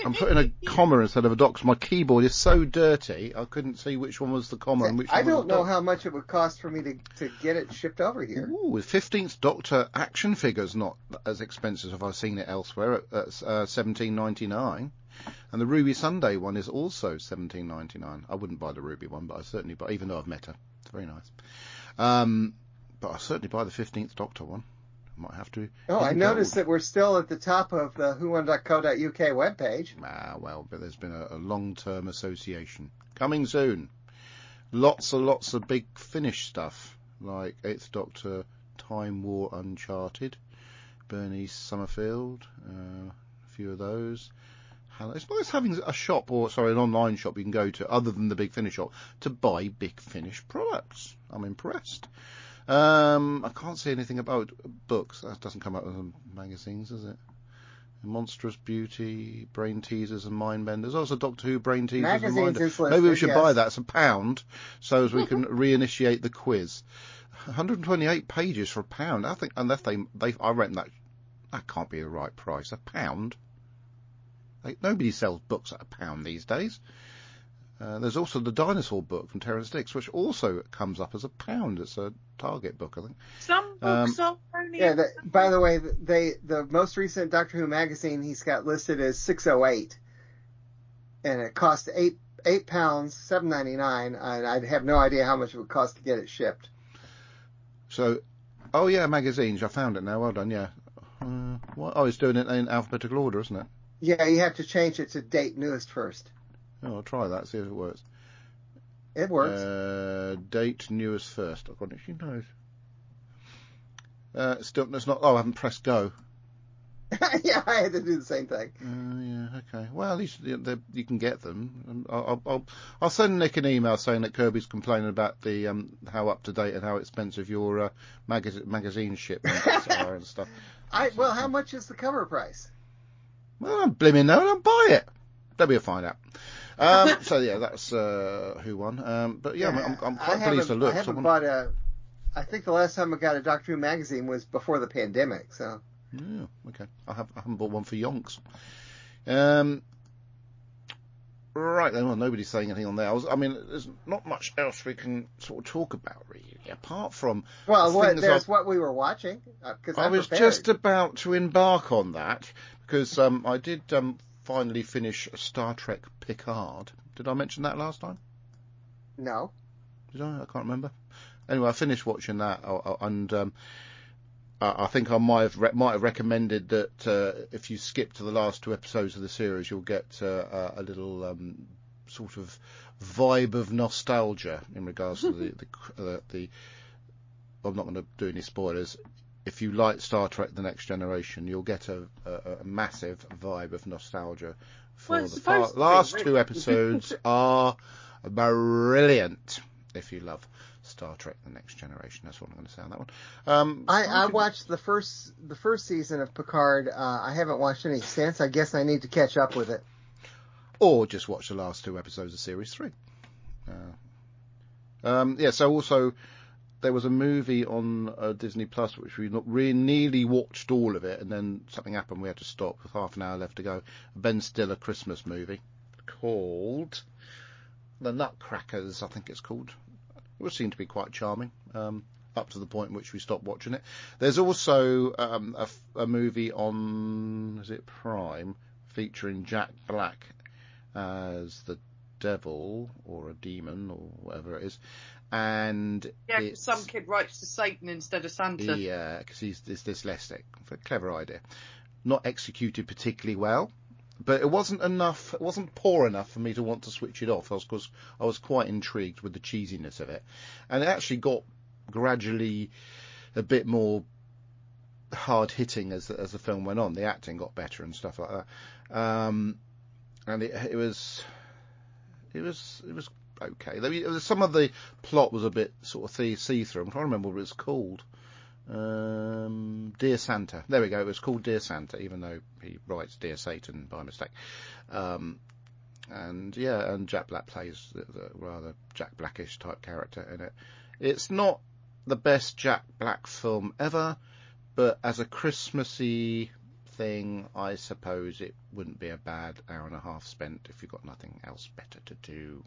I'm putting a comma instead of a dot because my keyboard is so dirty I couldn't see which one was the comma and which one was the dot. I don't know how much it would cost for me to get it shipped over here. Ooh, with 15th Doctor action figures not as expensive as I've seen it elsewhere at $17.99, and the Ruby Sunday one is also $17.99. I wouldn't buy the Ruby one, but I certainly buy, even though I've met her. It's very nice. But I'll certainly buy the 15th Doctor one. Might have to. Oh, I noticed that we're still at the top of the who1.co.uk webpage. Ah, well, but there's been a long-term association. Coming soon. Lots of big Finnish stuff, like 8th Doctor, Time War Uncharted, Bernice Summerfield, a few of those. It's nice having a shop, an online shop you can go to, other than the Big Finish shop, to buy Big Finish products. I'm impressed. I can't see anything about books. That doesn't come out with magazines, does it? Monstrous Beauty, Brain Teasers and Mind Benders. Also Doctor Who, Brain Teasers magazines and Mind Benders. Maybe we should buy that. It's £1, so as we can reinitiate the quiz. 128 pages for £1. I think unless I reckon that can't be the right price. £1. Nobody sells books at £1 these days. There's also the Dinosaur book from Terrance Dicks, which also comes up as £1. It's a Target book, I think. Some books are only. Yeah. By the way, the most recent Doctor Who magazine he's got listed as 608, and it cost £8, $7.99, and I have no idea how much it would cost to get it shipped. So, oh yeah, magazines. I found it now. Well done. Yeah. It's doing it in alphabetical order, isn't it? Yeah, you have to change it to date newest first. Oh, I'll try that, see if it works. It works. Date newest first. I've got it. She knows. Still, it's not. Oh, I haven't pressed go. Yeah, I had to do the same thing. Yeah, okay. Well, at least you can get them. I'll send Nick an email saying that Kirby's complaining about the how up to date and how expensive your magazine shipments are and stuff. Well, how much is the cover price? Well, I'm blimmin' no, don't buy it. We'll find out. So yeah, that's who won. But yeah, I'm quite pleased to look. I haven't bought I think the last time I got a Doctor Who magazine was before the pandemic. So. Yeah, okay. I haven't bought one for yonks. Right then, well, nobody's saying anything on there. There's not much else we can sort of talk about really, apart from. Well, there's what we were watching. I was just about to embark on that because I did finally finish Star Trek Picard. Did I mention that last time? No. Did I? I can't remember. Anyway, I finished watching that, and I think I might have recommended that if you skip to the last 2 episodes of the series, you'll get a little sort of vibe of nostalgia in regards to the. I'm not going to do any spoilers. If you like Star Trek: The Next Generation, you'll get a massive vibe of nostalgia. For the last 2 episodes are brilliant. If you love Star Trek: The Next Generation, that's what I'm going to say on that one. I watched the first season of Picard. I haven't watched any since. I guess I need to catch up with it. Or just watch the last 2 episodes of Series 3. So also there was a movie on Disney Plus which we nearly watched all of it, and then something happened. We had to stop with half an hour left to go. Ben Stiller Christmas movie. called The Nutcrackers, I think it's called. It would seem to be quite charming, up to the point in which we stopped watching it. There's also a movie on, is it Prime, featuring Jack Black as the devil or a demon or whatever it is. And yeah, some kid writes to Satan instead of Santa. Yeah, because he's dyslexic. A clever idea. Not executed particularly well, but it wasn't enough. It wasn't poor enough for me to want to switch it off. Because I was quite intrigued with the cheesiness of it, and it actually got gradually a bit more hard hitting as the film went on. The acting got better and stuff like that, and it was okay. Some of the plot was a bit sort of see-through. I'm trying to remember what it was called. Dear Santa. There we go. It was called Dear Santa, even though he writes Dear Satan by mistake. And Jack Black plays the rather Jack Blackish type character in it. It's not the best Jack Black film ever, but as a Christmassy thing, I suppose it wouldn't be a bad hour and a half spent if you've got nothing else better to do.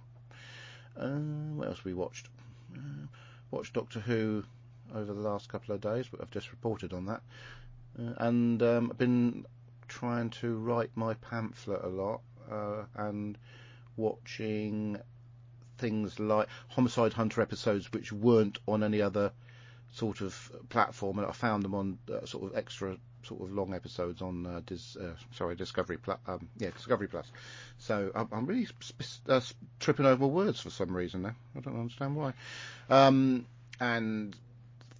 What else we watched? Watched Doctor Who over the last couple of days, but I've just reported on that. And I've been trying to write my pamphlet a lot, and watching things like Homicide Hunter episodes which weren't on any other sort of platform, and I found them on sort of extra sort of long episodes on Discovery Plus. Discovery Plus. So I'm really tripping over words for some reason now. I don't understand why. And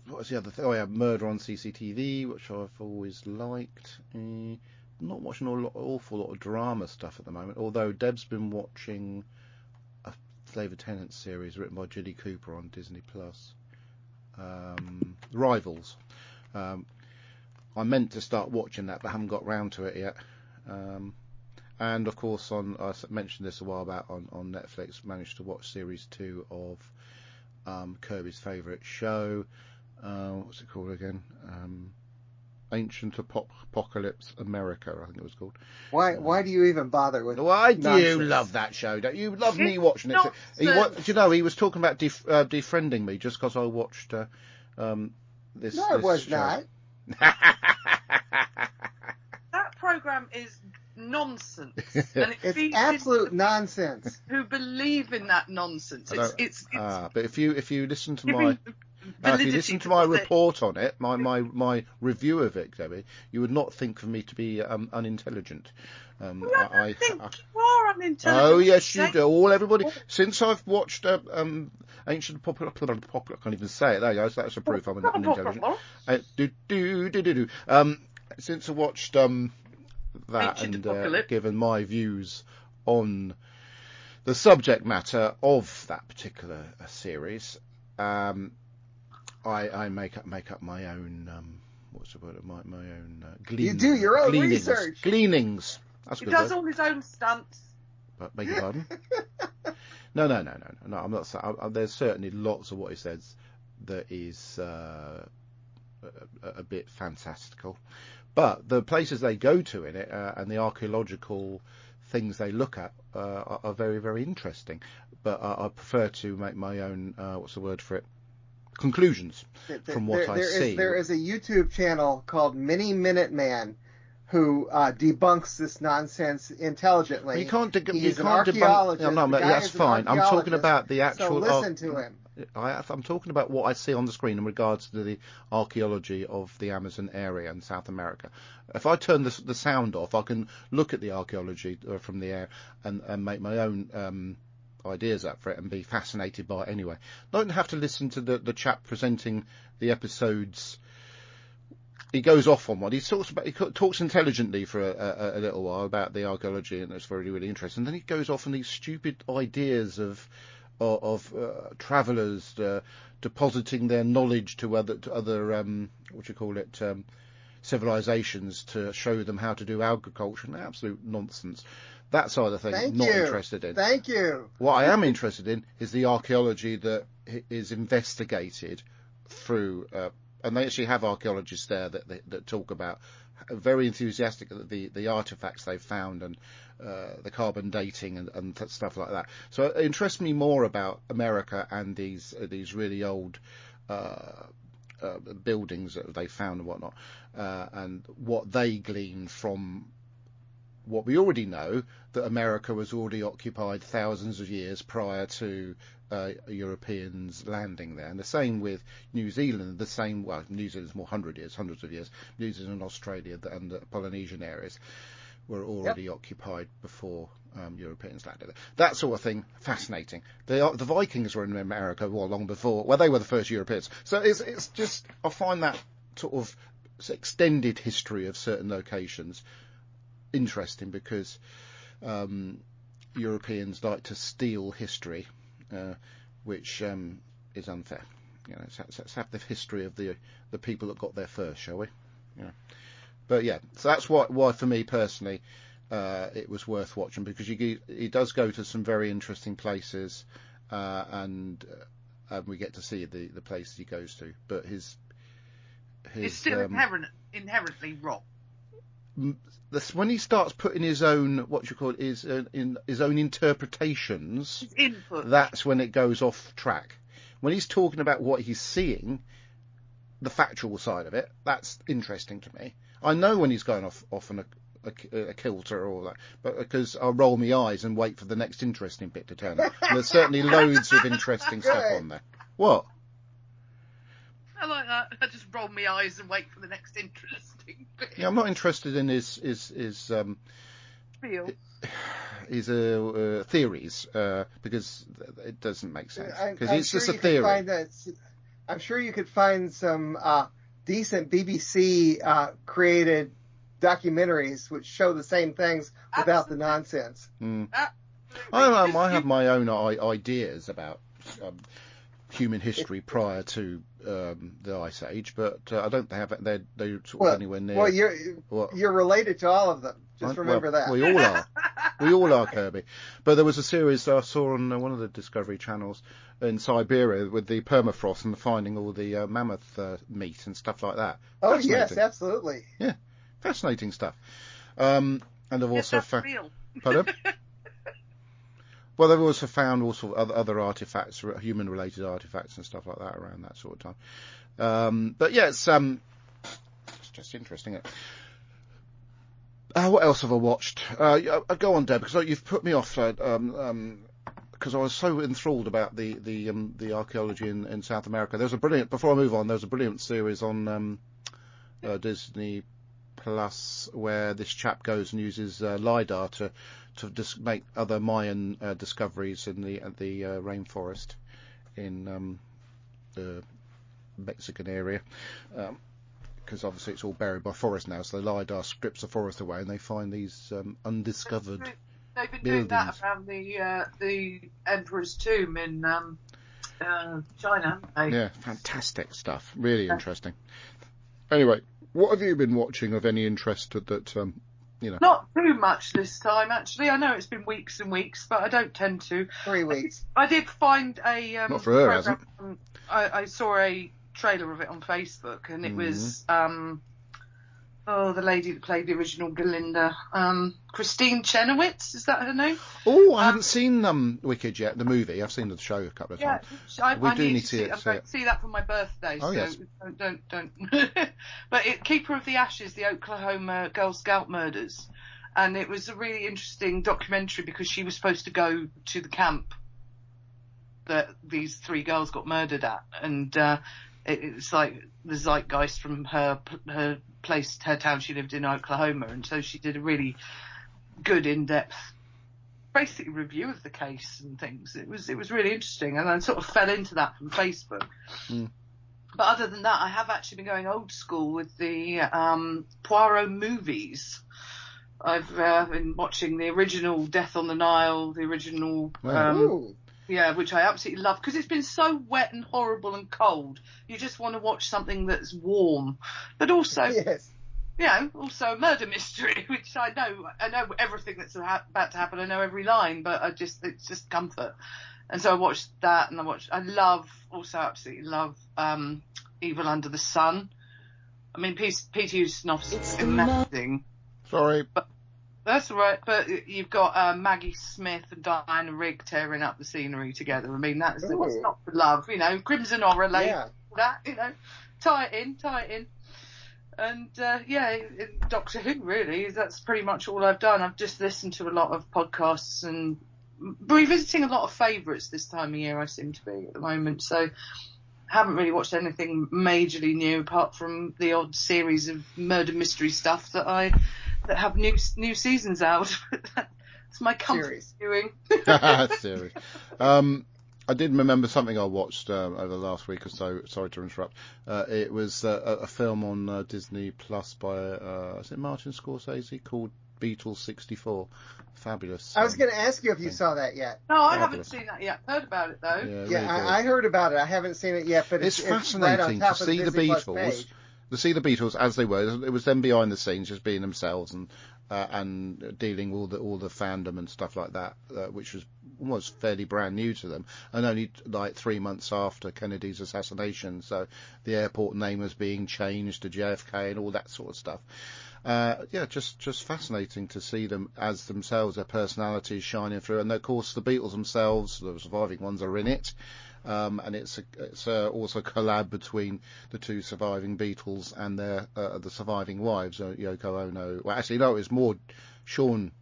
what was the other thing? Oh yeah, Murder on CCTV, which I've always liked. Not watching an awful lot of drama stuff at the moment, although Deb's been watching a Flavor Tennant series written by Julie Cooper on Disney Plus. Rivals. I meant to start watching that, but haven't got round to it yet. And of course, I mentioned this a while back on Netflix. Managed to watch series 2 of Kirby's favourite show. What's it called again? Ancient Apocalypse America, I think it was called. Why do you even bother with? Why do nonsense? you love that show? Don't you love me watching it? Nonsense. Do you know he was talking about defriending me just because I watched this? No, this it was show. not. That program is nonsense, and it It's feeds absolute into nonsense. who believe in that nonsense. It's But if you listen to giving my if you validity listen to to my what they- report on it, my review of it, Debbie, you would not think for me to be unintelligent. Well, I don't think you are unintelligent. Oh yes, you do. Everybody. Since I've watched Ancient Apocalypse, I can't even say it. There you go. So that's a proof I'm unintelligent. Since I watched that Ancient and Apocalypse. given my views on the subject matter of that particular series, I make up my own what's the word? My own gleanings. You do your own gleanings. research. Gleanings. That's a He good does word. all his own stunts. But beg your pardon? No. I'm not saying. There's certainly lots of what he says that is a bit fantastical, but the places they go to in it and the archaeological things they look at are very, very interesting. But I prefer to make my own what's the word for it? Conclusions from what I see. There is a YouTube channel called Mini Minute Man who debunks this nonsense intelligently. Well, you can't He's an debunk. archaeologist. No, The guy that's is an fine. I'm talking archaeologist, about the actual. So listen to him. I'm talking about what I see on the screen in regards to the archaeology of the Amazon area in South America. If I turn the sound off, I can look at the archaeology from the air and make my own ideas up for it and be fascinated by it anyway. Don't have to listen to the chap presenting the episodes. He goes off on one. He talks intelligently for a little while about the archaeology, and it's very, really interesting. Then he goes off on these stupid ideas of travellers depositing their knowledge to other civilizations to show them how to do agriculture. Absolute nonsense. That side of things, interested in. Thank you. What I am interested in is the archaeology that is investigated through and they actually have archaeologists there that talk about very enthusiastic the artifacts they've found and the carbon dating and stuff like that. So it interests me more about America and these really old buildings that they found and whatnot, and what they gleaned from what we already know, that America was already occupied thousands of years prior to Europeans landing there. And the same with New Zealand, New Zealand's more hundreds of years. New Zealand and Australia and the Polynesian areas were already occupied before Europeans landed there. That sort of thing, fascinating. The Vikings were in America long before. Well, they were the first Europeans. So it's just, I find that sort of extended history of certain locations interesting, because Europeans like to steal history, which is unfair. Let's have the history of the people that got there first, shall we? But yeah, so that's why for me personally, it was worth watching, because he does go to some very interesting places, and we get to see the places he goes to. But his it's still inherently wrong. When he starts putting his own his own interpretations, his input, that's when it goes off track. When he's talking about what he's seeing, the factual side of it, that's interesting to me. I know when he's going off on a kilter or that, but because I'll roll my eyes and wait for the next interesting bit to turn up. And there's certainly loads of interesting stuff on there. What? I like that. I just roll my eyes and wait for the next interesting bit. Yeah, I'm not interested in his theories, because it doesn't make sense. Because it's just a theory. I'm sure you could find some decent BBC created documentaries which show the same things without the nonsense. I have my own ideas about human history prior to the Ice Age, but I don't have it. They're sort of anywhere near. Well, you're related to all of them. Just remember that. We all are. We all are, Kirby. But there was a series I saw on one of the Discovery channels in Siberia with the permafrost and finding all the mammoth meat and stuff like that. Oh yes, absolutely. Yeah, fascinating stuff. And they've also found. Pardon? Well, they've also found all sort of other artifacts, human-related artifacts and stuff like that around that sort of time. But yeah, it's just interesting. Isn't it? What else have I watched? Go on, Deb, because you've put me off. Because I was so enthralled about the archaeology in South America. There's a brilliant. Before I move on, there's a brilliant series on Disney Plus where this chap goes and uses lidar to just make other Mayan discoveries in the rainforest in the Mexican area, because obviously it's all buried by forest now, so the lidar strips the forest away and they find these undiscovered They've been buildings. doing that around the Emperor's Tomb in China, haven't they? Yeah, fantastic stuff. Really interesting. Anyway, what have you been watching of any interest that Not too much this time, actually. I know it's been weeks and weeks, but I don't tend to. 3 weeks. I did find a not for her, program. hasn't. I saw a trailer of it on Facebook, and it was the lady that played the original Glinda, Christine Chenoweth. Is that her name? Oh, I haven't seen Wicked yet, the movie. I've seen the show a couple of times. I do need to see it. I'm going to see that for my birthday. Oh, so yes. Don't. But Keeper of the Ashes, the Oklahoma Girl Scout murders, and it was a really interesting documentary because she was supposed to go to the camp that these 3 girls got murdered at, and it's like the zeitgeist from her place, her town she lived in, Oklahoma, and so she did a really good in-depth basically review of the case and things. It was really interesting, and I sort of fell into that from Facebook. But other than that, I have actually been going old school with the Poirot movies. I've been watching the original Death on the Nile, the original which I absolutely love, because it's been so wet and horrible and cold. You just want to watch something that's warm, but also, also a murder mystery, which I know everything that's about to happen. I know every line, but it's just comfort. And so I watched that, and absolutely love Evil Under the Sun. I mean, Peter Ustinov's amazing. Sorry. But that's all right. But you've got Maggie Smith and Diana Rigg tearing up the scenery together. I mean, that's what's not to love, Crimson Horror Lane, that, tie it in. And, Doctor Who, really, that's pretty much all I've done. I've just listened to a lot of podcasts and revisiting a lot of favourites this time of year, I seem to be at the moment. So haven't really watched anything majorly new apart from the odd series of murder mystery stuff that have new seasons out. It's my comfort viewing. Series. I did remember something I watched over the last week or so. Sorry to interrupt. It was a film on Disney Plus by is it Martin Scorsese called Beatles 64. Fabulous. I was going to ask you if you saw that yet. No, I haven't seen that yet. Heard about it though. Yeah, really I heard about it. I haven't seen it yet, but it's fascinating right to see the Beatles. To see the Beatles as they were. It was them behind the scenes, just being themselves and dealing with all the fandom and stuff like that, which was almost fairly brand new to them, and only like 3 months after Kennedy's assassination. So the airport name was being changed to JFK and all that sort of stuff. Just fascinating to see them as themselves, their personalities shining through. And of course, the Beatles themselves, the surviving ones, are in it. And it's also a collab between the two surviving Beatles and their the surviving wives, Yoko Ono. Well, actually, no, it's more Sean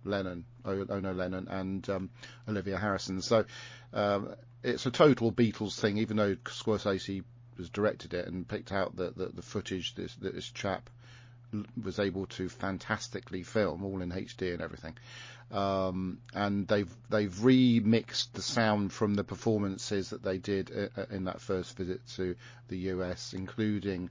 Lennon, Ono Lennon, and Olivia Harrison. So it's a total Beatles thing, even though Scorsese has directed it and picked out the footage that this chap was able to fantastically film, all in HD and everything. And they've remixed the sound from the performances that they did in that first visit to the US, including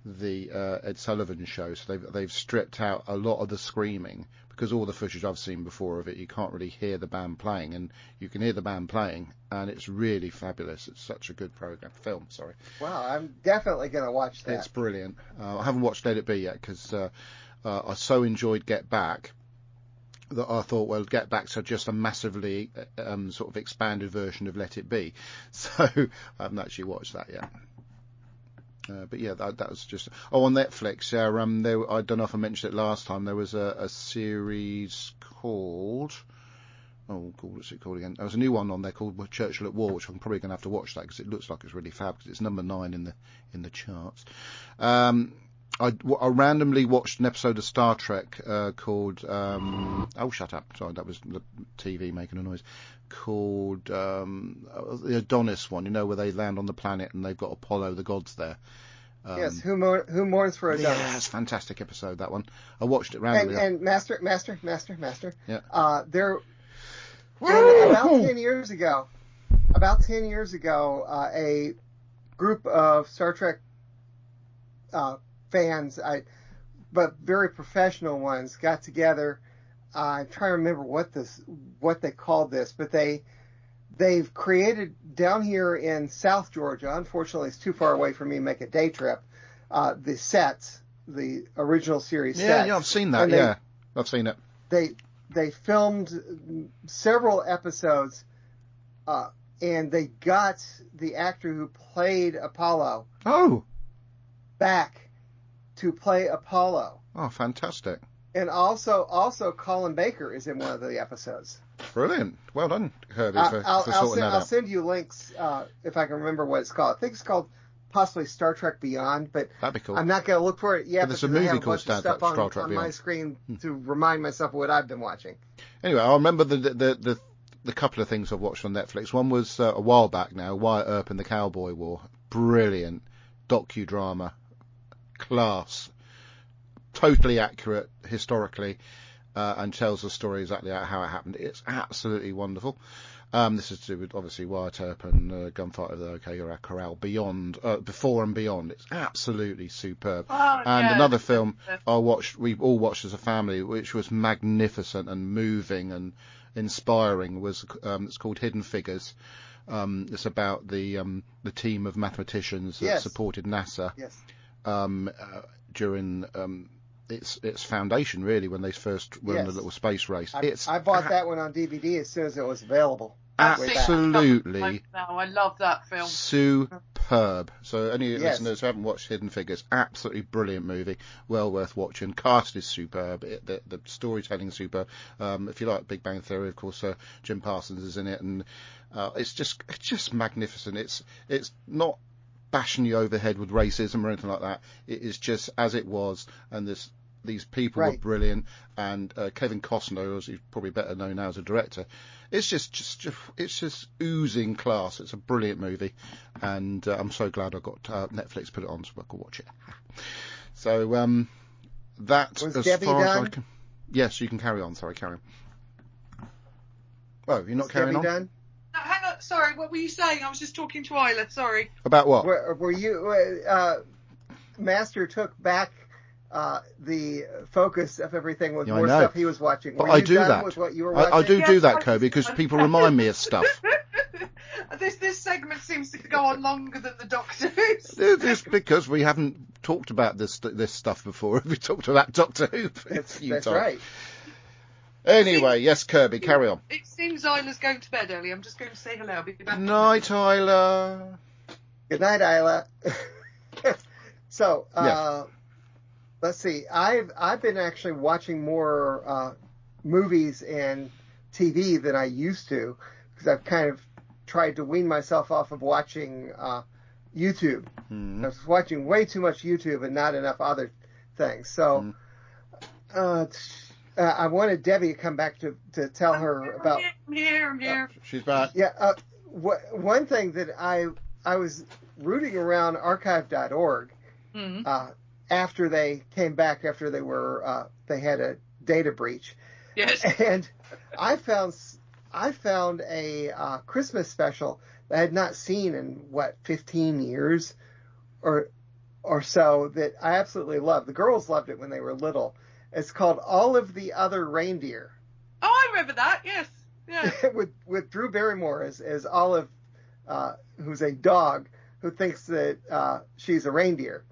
the Ed Sullivan show. So they've stripped out a lot of the screaming, because all the footage I've seen before of it, you can't really hear the band playing, and you can hear the band playing, and it's really fabulous. It's such a good film. Wow, I'm definitely going to watch that. It's brilliant. I haven't watched Let It Be yet because I so enjoyed Get Back that I thought, well, Get Back's just a massively sort of expanded version of Let It Be. So I haven't actually watched that yet. But yeah, that was just... Oh, on Netflix, I don't know if I mentioned it last time, there was a series called... Oh, what's it called again? There was a new one on there called Churchill at War, which I'm probably going to have to watch that because it looks like it's really fab, because it's number 9 in the charts. I randomly watched an episode of Star Trek called... oh, shut up. Sorry, that was the TV making a noise. Called the Adonis one, where they land on the planet and they've got Apollo, the gods there. Yes, who mourns for Adonis? Yeah, it's a fantastic episode, that one. I watched it randomly. And Master. Yeah. There... about 10 years ago, a group of Star Trek fans, but very professional ones, got together. I'm trying to remember what they called this, but they've created down here in South Georgia. Unfortunately, it's too far away for me to make a day trip. The sets, the original series sets. Yeah, I've seen that. I've seen it. They filmed several episodes, and they got the actor who played Apollo back to play Apollo. Oh, fantastic. And also Colin Baker is in one of the episodes. Brilliant. Well done, Kirby, for sorting that out. I'll send you links if I can remember what it's called. I think it's called possibly Star Trek Beyond, but that'd be cool. I'm not going to look for it yet. But there's a movie called Star Trek Beyond on my screen to remind myself of what I've been watching. Anyway, I remember the couple of things I've watched on Netflix. One was a while back now, Wyatt Earp and the Cowboy War. Brilliant docudrama, class, totally accurate historically, and tells the story exactly how it happened. It's absolutely wonderful. This is to do with, obviously, Wyatt Earp and Gunfight of the OK Corral Beyond, Before and Beyond. It's absolutely superb. Another film we all watched as a family, which was magnificent and moving and inspiring, was it's called Hidden Figures. It's about the team of mathematicians that supported NASA during its foundation, really, when they first were in the little space race. I bought that one on DVD as soon as it was available. Absolutely. I love that film. Superb. superb. So any Yes. listeners who haven't watched Hidden Figures, absolutely brilliant movie, well worth watching. Cast is superb, the storytelling is superb. If you like Big Bang Theory, of course, Jim Parsons is in it, and it's just magnificent. It's not bashing you over the head with racism or anything like that. It is just as it was, and these people were Right. brilliant, and Kevin Costner, as he's probably better known now as a director, it's just oozing class. It's a brilliant movie, and I'm so glad I got Netflix put it on so I could watch it. So that Was as Debbie far as I done? can. Yes, you can carry on. Sorry, carry on. Oh, you're not Is carrying Debbie on done? No, hang on. Sorry, what were you saying? I was just talking to Isla. Sorry. about what? Were you Master took back the focus of everything with Yeah, I more know. stuff he was watching? But Were I you do done that. with what you were I watching? do Yes, that, I Kirby, because just- people remind me of stuff. This segment seems to go on longer than the Doctor Who's. It's because we haven't talked about this stuff before. We talked about Doctor Who a few That's times. right. Anyway, yes, Kirby, carry on. It seems Isla's going to bed early. I'm just going to say hello. I'll be back. Night, Tyler. Good night, Isla. So, Yes. let's see. I've been actually watching more movies and TV than I used to because I've kind of tried to wean myself off of watching YouTube. I was watching way too much YouTube and not enough other things. So, I wanted Debbie to come back to tell her about. I'm here. She's back. Yeah, one thing that I was rooting around archive.org after they came back after they had a data breach, Yes. and I found a Christmas special that I had not seen in 15 years or so that I absolutely loved. The girls loved it when they were little. It's called All of the Other Reindeer. Oh, I remember that. Yes. Yeah. with Drew Barrymore as Olive, who's a dog who thinks that she's a reindeer.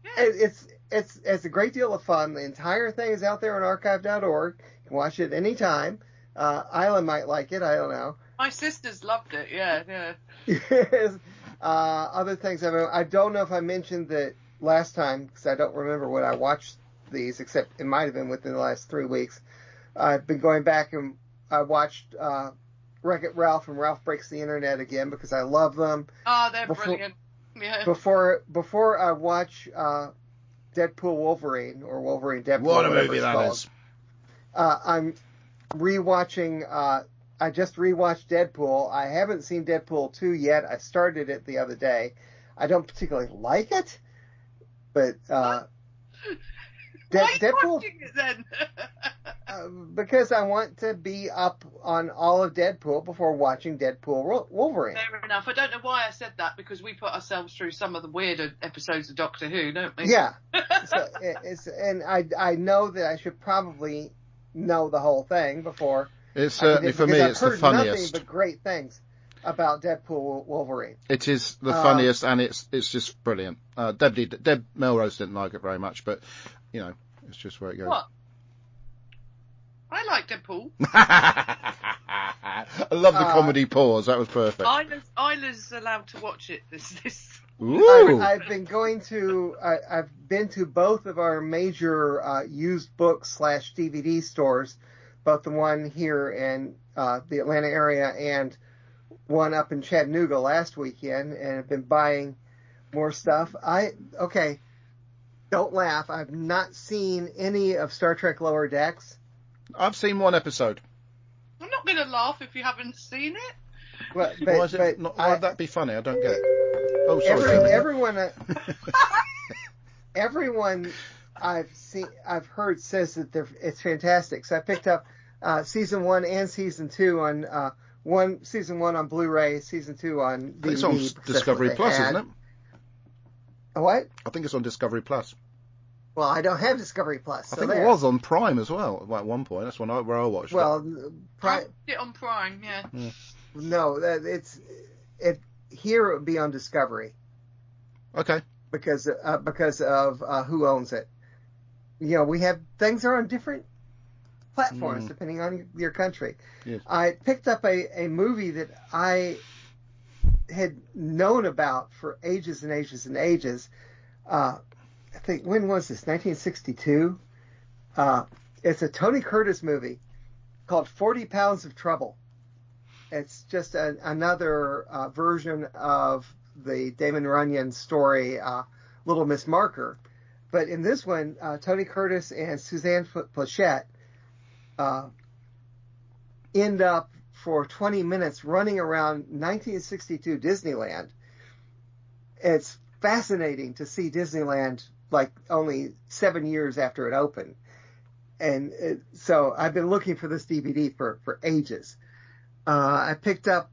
Yes. It's a great deal of fun. The entire thing is out there on archive.org. You can watch it anytime. Isla might like it. I don't know. My sisters loved it. Yeah. Other things I don't know if I mentioned that last time because I don't remember when I watched these, except it might have been within the last 3 weeks. I've been going back and I watched Wreck-It Ralph and Ralph Breaks the Internet again because I love them. Oh, they're brilliant. Yeah. Before I watch Deadpool Wolverine or Wolverine Deadpool, What a whatever movie it's that called, is. I'm rewatching. I just rewatched Deadpool. I haven't seen Deadpool 2 yet. I started it the other day. I don't particularly like it, but Why are you Deadpool watching it then? because I want to be up on all of Deadpool before watching Deadpool Wolverine. Fair enough. I don't know why I said that because we put ourselves through some of the weirder episodes of Doctor Who, don't we? Yeah. And I know that I should probably know the whole thing before. It's certainly, for me, because it's I've the heard nothing funniest. but great things about Deadpool Wolverine. It is the funniest, and it's just brilliant. Deb Melrose didn't like it very much, but, you know, it's just where it goes. What? I like Deadpool. I love the comedy pause. That was perfect. Isla's allowed to watch it. This. Ooh. I've been to both of our major used book / DVD stores, both the one here in the Atlanta area and one up in Chattanooga last weekend, and have been buying more stuff. Don't laugh. I've not seen any of Star Trek Lower Decks. I've seen one episode. I'm not going to laugh if you haven't seen it. Well, Why would that be funny? I don't get it. Oh, sorry. Everyone I've heard says that it's fantastic. So I picked up season 1 and season 2 on season 1 on Blu-ray, season 2 on DVD. It's on Discovery Plus, isn't it? What? I think it's on Discovery Plus. Well, I don't have Discovery Plus. I So think it was on Prime as well at one point. That's where I watched it. Well, It on Prime, yeah. no, here it would be on Discovery Okay. because of who owns it. You know, we have things are on different platforms depending on your country. Yes. I picked up a movie that I had known about for ages and ages and ages. I think, when was this? 1962? It's a Tony Curtis movie called 40 Pounds of Trouble. It's just another version of the Damon Runyon story, Little Miss Marker. But in this one, Tony Curtis and Suzanne Plachette end up for 20 minutes running around 1962 Disneyland. It's fascinating to see Disneyland like only 7 years after it opened. And so I've been looking for this DVD for ages. I picked up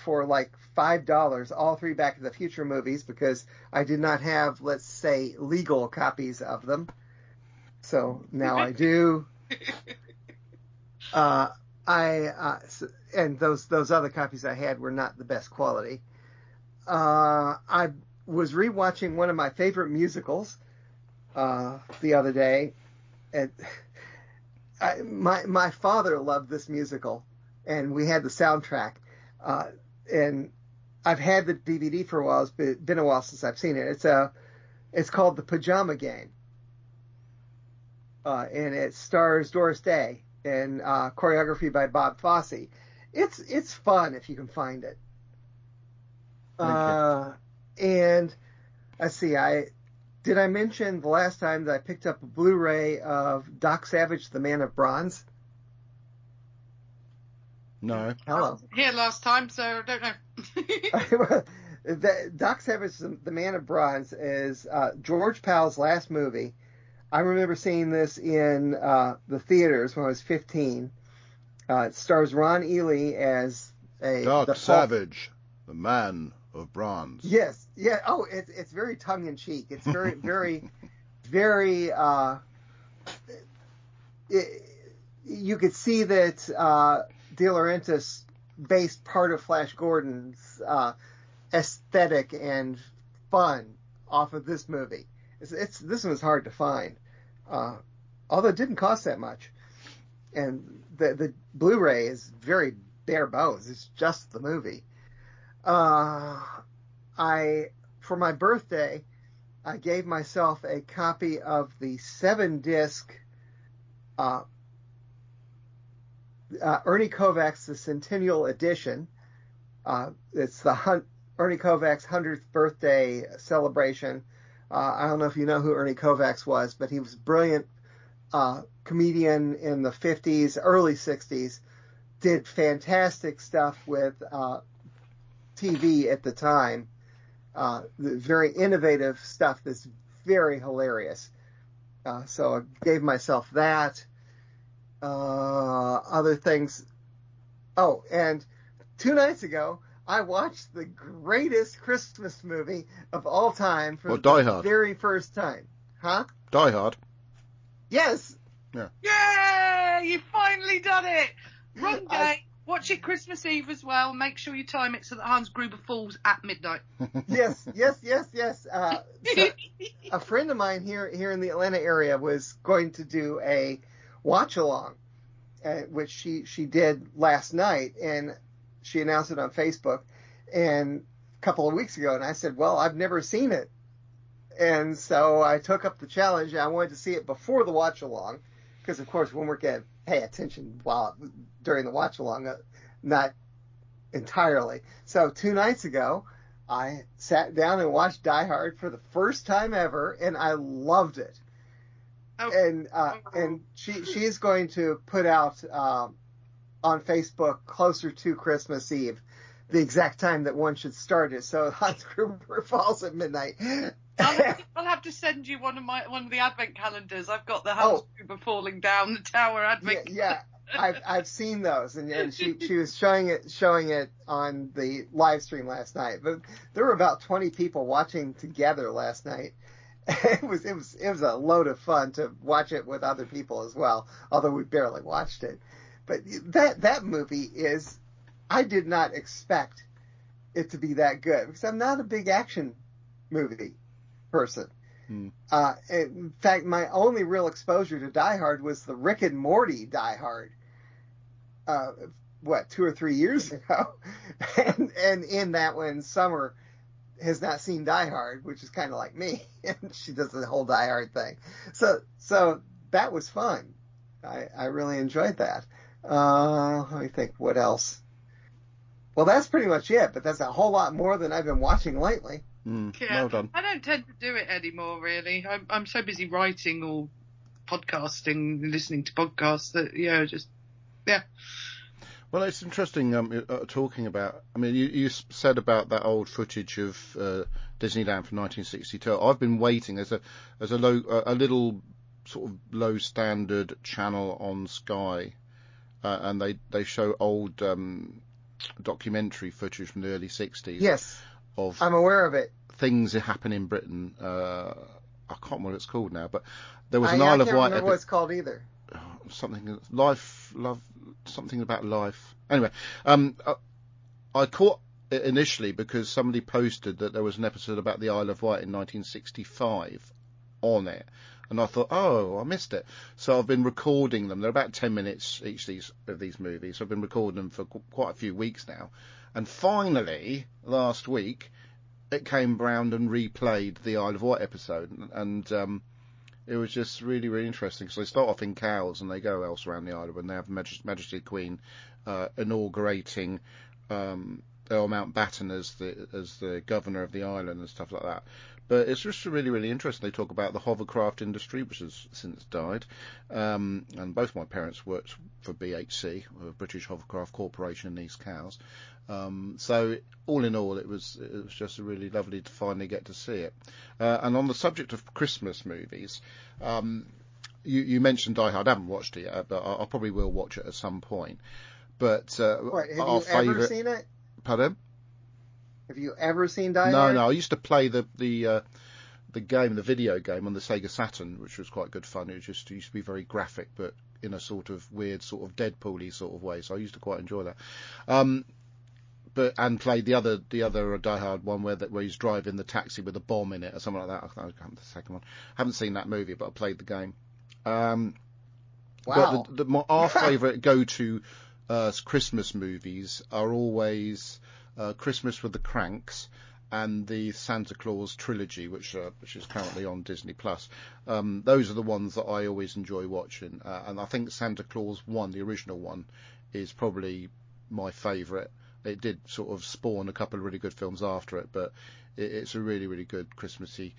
for like $5 all three Back to the Future movies because I did not have, let's say, legal copies of them. So now I do. And those other copies I had were not the best quality. I was rewatching one of my favorite musicals the other day. And my father loved this musical, and we had the soundtrack. And I've had the DVD for a while. It's been a while since I've seen it. It's called The Pajama Game, and it stars Doris Day and choreography by Bob Fosse. It's fun if you can find it. And let's see, did I mention the last time that I picked up a Blu-ray of Doc Savage, The Man of Bronze? No. Hello. Here last time, so I don't know. Doc Savage, The Man of Bronze is George Powell's last movie. I remember seeing this in the theaters when I was 15. It stars Ron Ely as Doc Savage, The Man of Bronze. Yes, yeah. Oh, it's very tongue in cheek. It's very, very, very. You could see that De Laurentiis based part of Flash Gordon's aesthetic and fun off of this movie. This one was hard to find, although it didn't cost that much, and the Blu-ray is very bare bones. It's just the movie. For my birthday, I gave myself a copy of the 7-disc Ernie Kovacs, the Centennial Edition. It's the Ernie Kovacs 100th birthday celebration. I don't know if you know who Ernie Kovacs was, but he was a brilliant comedian in the 50s, early 60s. Did fantastic stuff with TV at the time. Very innovative stuff that's very hilarious. So I gave myself that. Other things. Oh, and 2 nights ago, I watched the greatest Christmas movie of all time for the very first time. Huh? Die Hard. Yes. Yeah. Yay! You've finally done it. Wrong day. Watch it Christmas Eve as well. Make sure you time it so that Hans Gruber falls at midnight. Yes. So a friend of mine here in the Atlanta area was going to do a watch along, which she did last night, and she announced it on Facebook and a couple of weeks ago, and I said, well, I've never seen it. And so I took up the challenge. I wanted to see it before the watch along, because of course we weren't going to pay attention during the watch along, not entirely. So 2 nights ago, I sat down and watched Die Hard for the first time ever, and I loved it. Oh. And she's going to put out on Facebook closer to Christmas Eve the exact time that one should start it. So Hans Gruber falls at midnight. I'll have to send you one of the advent calendars. I've got the Hans Gruber falling down the tower advent. Yeah. I've seen those, and she was showing it on the live stream last night. But there were about 20 people watching together last night. It was a load of fun to watch it with other people as well, although we barely watched it. But that movie is, I did not expect it to be that good, because I'm not a big action movie person. In fact, my only real exposure to Die Hard was the Rick and Morty Die Hard. 2 or 3 years ago, and in that one, Summer has not seen Die Hard, which is kind of like me, and she does the whole Die Hard thing. So that was fun. I really enjoyed that. Let me think, what else? Well, that's pretty much it, but that's a whole lot more than I've been watching lately. Yeah, well done. I don't tend to do it anymore, really. I'm so busy writing or podcasting, listening to podcasts that, yeah. Well, it's interesting talking about. I mean, you said about that old footage of Disneyland from 1962. I've been waiting. There's a little sort of low standard channel on Sky, and they show old documentary footage from the early 60s. Yes, I'm aware of it. Things that happen in Britain. I can't remember what it's called now, but there was an Isle of Wight. I can't remember what it's called either. Something something about life. Anyway, I caught it initially because somebody posted that there was an episode about the Isle of Wight in 1965 on it, and I thought, oh, I missed it. So I've been recording them. They're about 10 minutes each of these movies. So I've been recording them for quite a few weeks now, and finally last week it came round and replayed the Isle of Wight episode, and it was just really, really interesting. So they start off in Cowes and they go else around the island, and they have Majesty the Queen inaugurating Earl Mountbatten as the governor of the island and stuff like that. But it's just really, really interesting. They talk about the hovercraft industry, which has since died. And both my parents worked for BHC, British Hovercraft Corporation in East Cowes. So all in all, it was just really lovely to finally get to see it. And on the subject of Christmas movies, you mentioned Die Hard. I haven't watched it yet, but I probably will watch it at some point. But have you ever seen it? Pardon? Have you ever seen Die Hard? No. I used to play the game, the video game on the Sega Saturn, which was quite good fun. It used to be very graphic, but in a sort of weird, sort of Deadpool-y sort of way. So I used to quite enjoy that. And played the other Die Hard one where he's driving the taxi with a bomb in it or something like that. I can't remember the second one. Haven't seen that movie, but I played the game. Wow. But our favourite go-to Christmas movies are always Christmas with the Cranks and the Santa Claus trilogy, which is currently on Disney Plus. Those are the ones that I always enjoy watching, and I think Santa Claus 1, the original one, is probably my favourite. It did sort of spawn a couple of really good films after it, but it's a really, really good Christmassy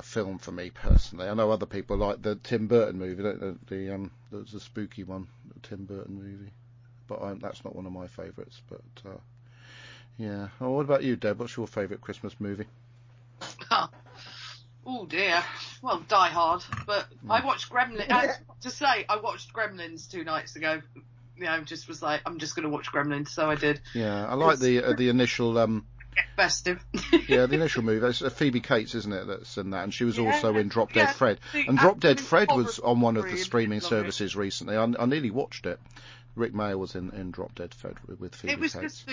film for me personally. I know other people like the Tim Burton movie, the spooky one, the Tim Burton movie, but that's not one of my favourites. But yeah. Oh, what about you, Deb? What's your favourite Christmas movie? Oh dear. Well, Die Hard, but I watched Gremlins. I watched Gremlins 2 nights ago. Just was like, I'm just going to watch Gremlins, so I did. Yeah, I like the initial. Festive. Yeah, the initial movie. It's Phoebe Cates, isn't it? That's in that, and she was also in Drop Dead Fred. And Drop Dead Fred was on one of the streaming services recently. I nearly watched it. Rick Mayer was in Drop Dead Fred with Phoebe Cates. It was just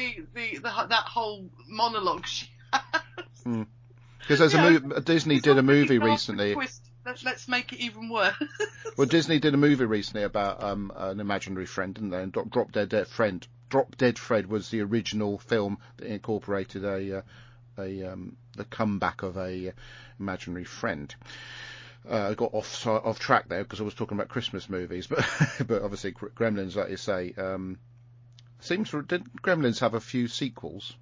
that whole monologue she has. Because there's Disney did a movie recently. Let's make it even worse. Well, Disney did a movie recently about an imaginary friend, didn't they? And Drop Dead Friend. Drop Dead Fred was the original film that incorporated the comeback of a imaginary friend. I got off track there because I was talking about Christmas movies, but obviously Gremlins, like you say, did Gremlins have a few sequels?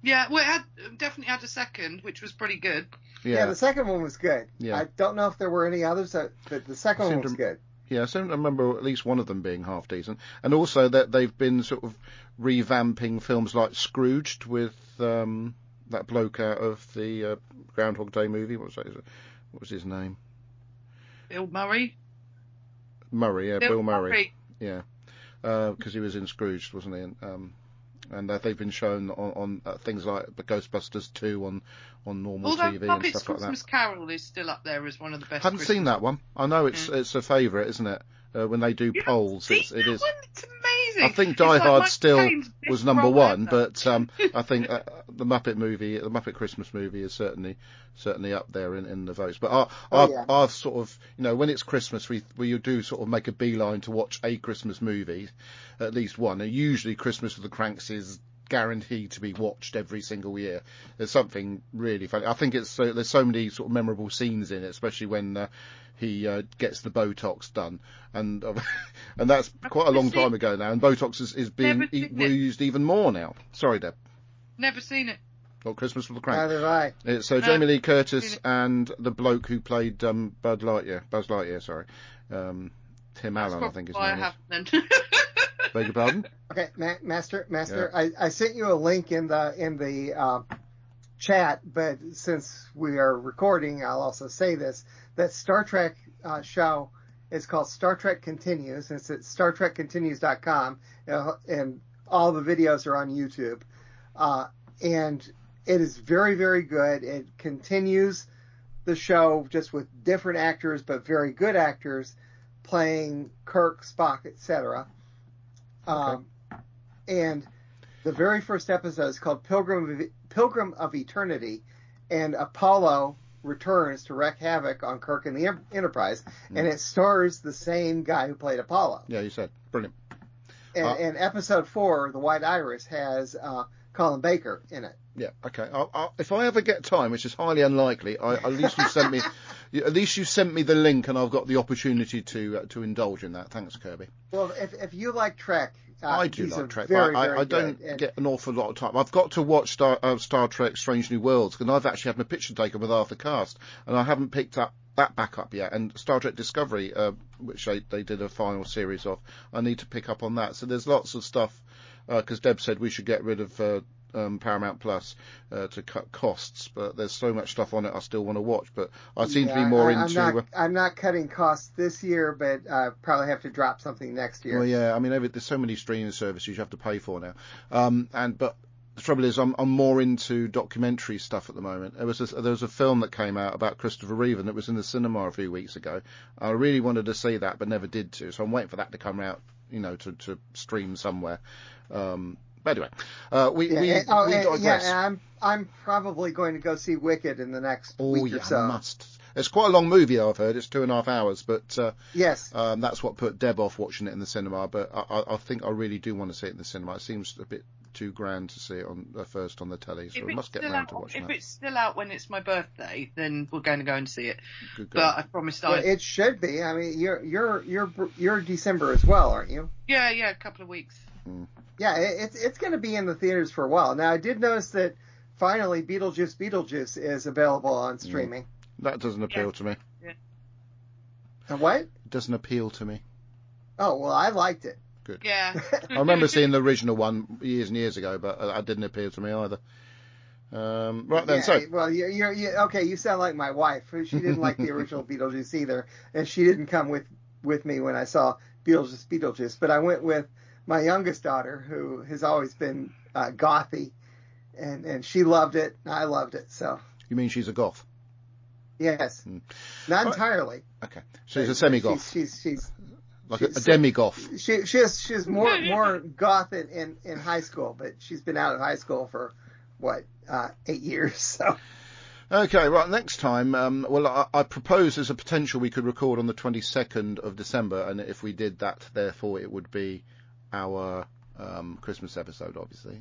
Yeah, well, it definitely had a second, which was pretty good. Yeah, the second one was good. Yeah. I don't know if there were any others, but the second one was good. Yeah, I seem to remember at least one of them being half decent. And also that they've been sort of revamping films like Scrooged with that bloke out of the Groundhog Day movie. What was his name? Bill Murray? Bill Murray. Yeah, because he was in Scrooged, wasn't he? And they've been shown on things like the Ghostbusters 2 on normal TV and stuff like that. Christmas Carol is still up there as one of the best. Haven't seen that one. I know it's a favourite, isn't it? When they do polls, it is. It's amazing. I think It's Die like Hard Michael still Caine's best was number role one, ever. but I think the Muppet Christmas movie is certainly up there in the votes. But I've sort of, when it's Christmas, we do sort of make a beeline to watch a Christmas movie, at least one. And usually Christmas with the Cranks is guaranteed to be watched every single year. There's something really funny. I think there's so many sort of memorable scenes in it, especially when he gets the Botox done, and that's quite a long time ago now, and Botox is being used even more now. Sorry, Deb. Never seen it. Not Christmas with the Crank. Neither have I. So Jamie Lee Curtis and the bloke who played Buzz Lightyear, sorry, Tim Allen, I think his name is. Beg your pardon? Okay, Master, yeah. I sent you a link in the chat, but since we are recording, I'll also say this: that Star Trek show is called Star Trek Continues, and it's at StarTrekContinues.com, and all the videos are on YouTube, and it is very, very good. It continues the show just with different actors, but very good actors playing Kirk, Spock, etc. Okay. And the very first episode is called Pilgrim of Eternity, and Apollo returns to wreak havoc on Kirk and the Enterprise, and it stars the same guy who played Apollo. Yeah, you said. Brilliant. And episode 4, The White Iris, has Colin Baker in it. Yeah, okay. If I ever get time, which is highly unlikely, at least you sent me the link, and I've got the opportunity to indulge in that. Thanks, Kirby. Well, if you like Trek, I do like Trek. Very, I don't get an awful lot of time. I've got to watch Star Trek: Strange New Worlds, and I've actually had my picture taken with half the cast, and I haven't picked that back up yet. And Star Trek Discovery, which they did a final series of, I need to pick up on that. So there's lots of stuff. Because Deb said we should get rid of Paramount Plus to cut costs, but there's so much stuff on it I still want to watch. But I seem to be more into. I'm not cutting costs this year, but I probably have to drop something next year. Well, yeah, I mean, there's so many streaming services you have to pay for now. But the trouble is, I'm more into documentary stuff at the moment. There was a film that came out about Christopher Reeve, and it was in the cinema a few weeks ago. I really wanted to see that, but never did to. So I'm waiting for that to come out, to stream somewhere. But anyway, we digress. Yeah, and I'm probably going to go see Wicked in the next week or so. Must. It's quite a long movie, I've heard. It's 2.5 hours, but yes, that's what put Deb off watching it in the cinema. But I think I really do want to see it in the cinema. It seems a bit too grand to see it first on the telly, so we must get around to watching that. If it's still out when it's my birthday, then we're going to go and see it. But I promised it should be. I mean, you're December as well, aren't you? Yeah, a couple of weeks. Mm. Yeah, it's going to be in the theaters for a while. Now, I did notice that finally Beetlejuice is available on streaming. That doesn't appeal to me. Yeah. What? It doesn't appeal to me. Oh, well, I liked it. Good. Yeah. I remember seeing the original one years and years ago, but that didn't appeal to me either. Right then, so. Well, you're okay. You sound like my wife. She didn't like the original Beetlejuice either, and she didn't come with me when I saw Beetlejuice. But I went with my youngest daughter, who has always been gothy, and she loved it, and I loved it. So. You mean she's a goth? Yes. Not entirely. Okay. So she's a semi-goth. She's like a demi-goth. She's more goth in high school, but she's been out of high school for 8 years. So. Okay, right. Next time, I propose there's a potential we could record on the 22nd of December, and if we did that, therefore it would be our Christmas episode, obviously.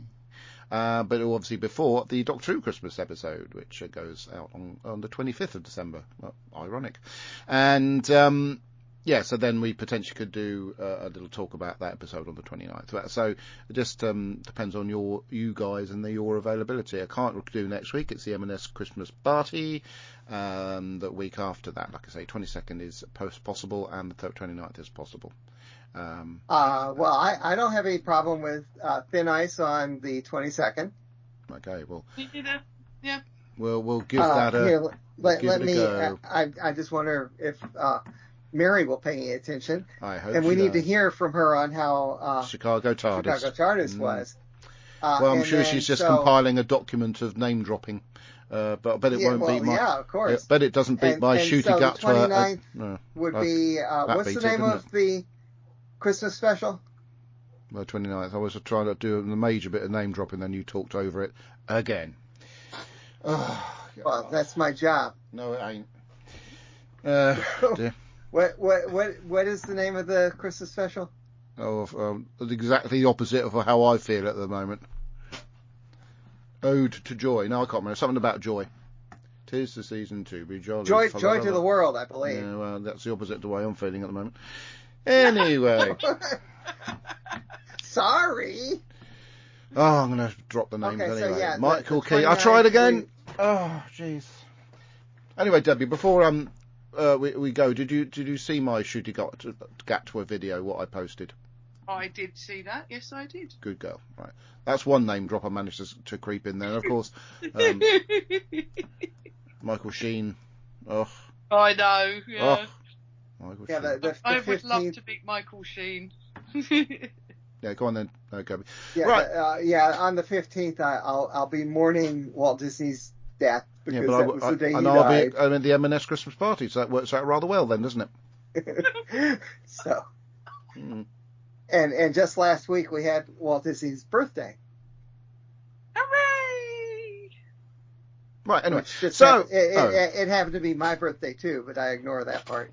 But it will obviously before the Doctor Who Christmas episode, which goes out on the 25th of December. Well, ironic. And, so then we potentially could do a little talk about that episode on the 29th. So it just depends on you guys and your availability. I can't do next week. It's the M&S Christmas party. The week after that, like I say, 22nd is possible and the 29th is possible. Well, I don't have any problem with Thin Ice on the 22nd. Okay, well. Yeah. We'll give that a let me go. I just wonder if Mary will pay any attention. I hope. And we need to hear from her on how Chicago TARDIS was. Well, I'm sure she's just compiling a document of name dropping. But it won't beat my. Yeah, of course. But it doesn't beat my shooting gut to her. The 29th would be what's the name of the Christmas special? The 29th. I was trying to do a major bit of name dropping, then you talked over it again. Oh, Well, that's my job. no, it ain't. Dear. What is the name of the Christmas special? Oh, exactly the opposite of how I feel at the moment. Ode to Joy. No, I can't remember. Something about joy. 'Tis the season to be jolly. Joy to the world, I believe. Yeah, well, that's the opposite of the way I'm feeling at the moment. Anyway. Sorry. Oh, I'm going to drop the names Okay, so anyway. yeah, Michael the Key. I'll try it 29th again. Oh, jeez. Anyway, Debbie, before we go, did you see my shooty Gatwa video? What I posted? I did see that. Yes, I did. Good girl. Right, that's one name drop I managed to creep in there. And of course, Michael Sheen. Oh, I know. Yeah. Oh, Michael Yeah, Sheen. the I would love 15th. to meet Michael Sheen. Yeah, go on then, Kirby. Yeah, Right. on the 15th, I'll be mourning Walt Disney's death because but that was the day he I'll died. be at the M&S Christmas party, so that works out rather well then, doesn't it? So, Mm. and just last week we had Walt Disney's birthday. Hooray! Right. Anyway, Which just so it happened to be my birthday too, but I ignore that part.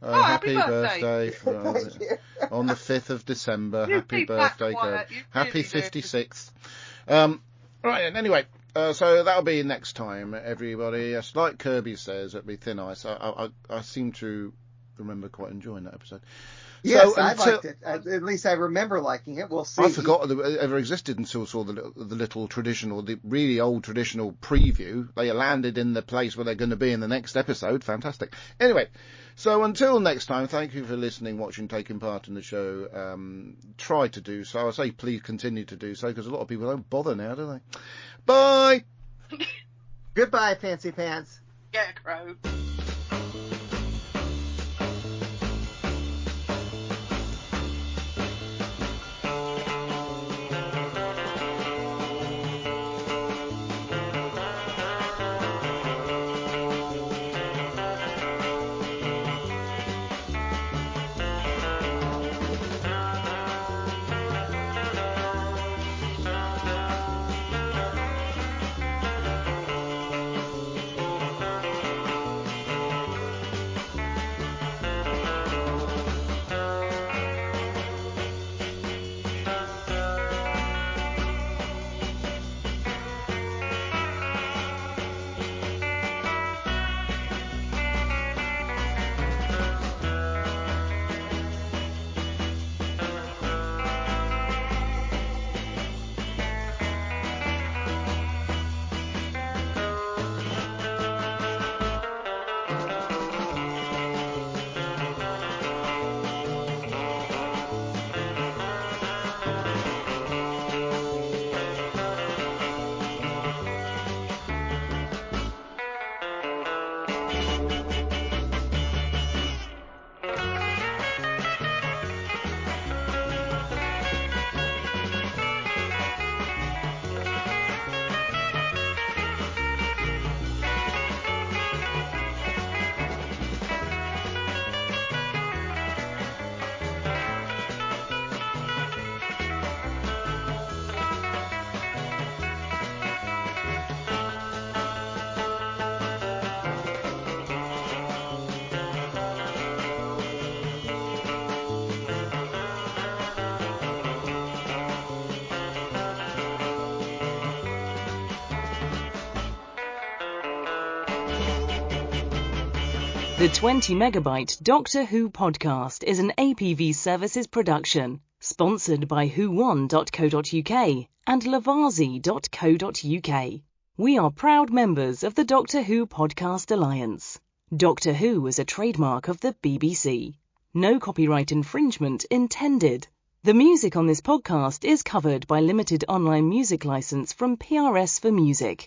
happy happy birthday Thank you. on the 5th of December. You Happy keep that birthday, quiet, Kirby. you Happy really do. 56th. Right, and anyway, so that'll be next time, everybody. Yes, like Kirby says, it'll be Thin Ice. I seem to remember quite enjoying that episode. Yes, So I until- liked it. At least I remember liking it. We'll see. I forgot it ever existed until I saw the little traditional, the really old traditional preview. They landed in the place where they're going to be in the next episode. Fantastic. Anyway, so until next time, thank you for listening, watching, taking part in the show. Try to do so. I say please continue to do so because a lot of people don't bother now, do they? Bye! Goodbye, Fancy Pants. Get a crow. The 20 Megabyte Doctor Who podcast is an APV Services production, sponsored by whowon.co.uk and lavazi.co.uk. We are proud members of the Doctor Who Podcast Alliance. Doctor Who is a trademark of the BBC. No copyright infringement intended. The music on this podcast is covered by limited online music license from PRS for Music.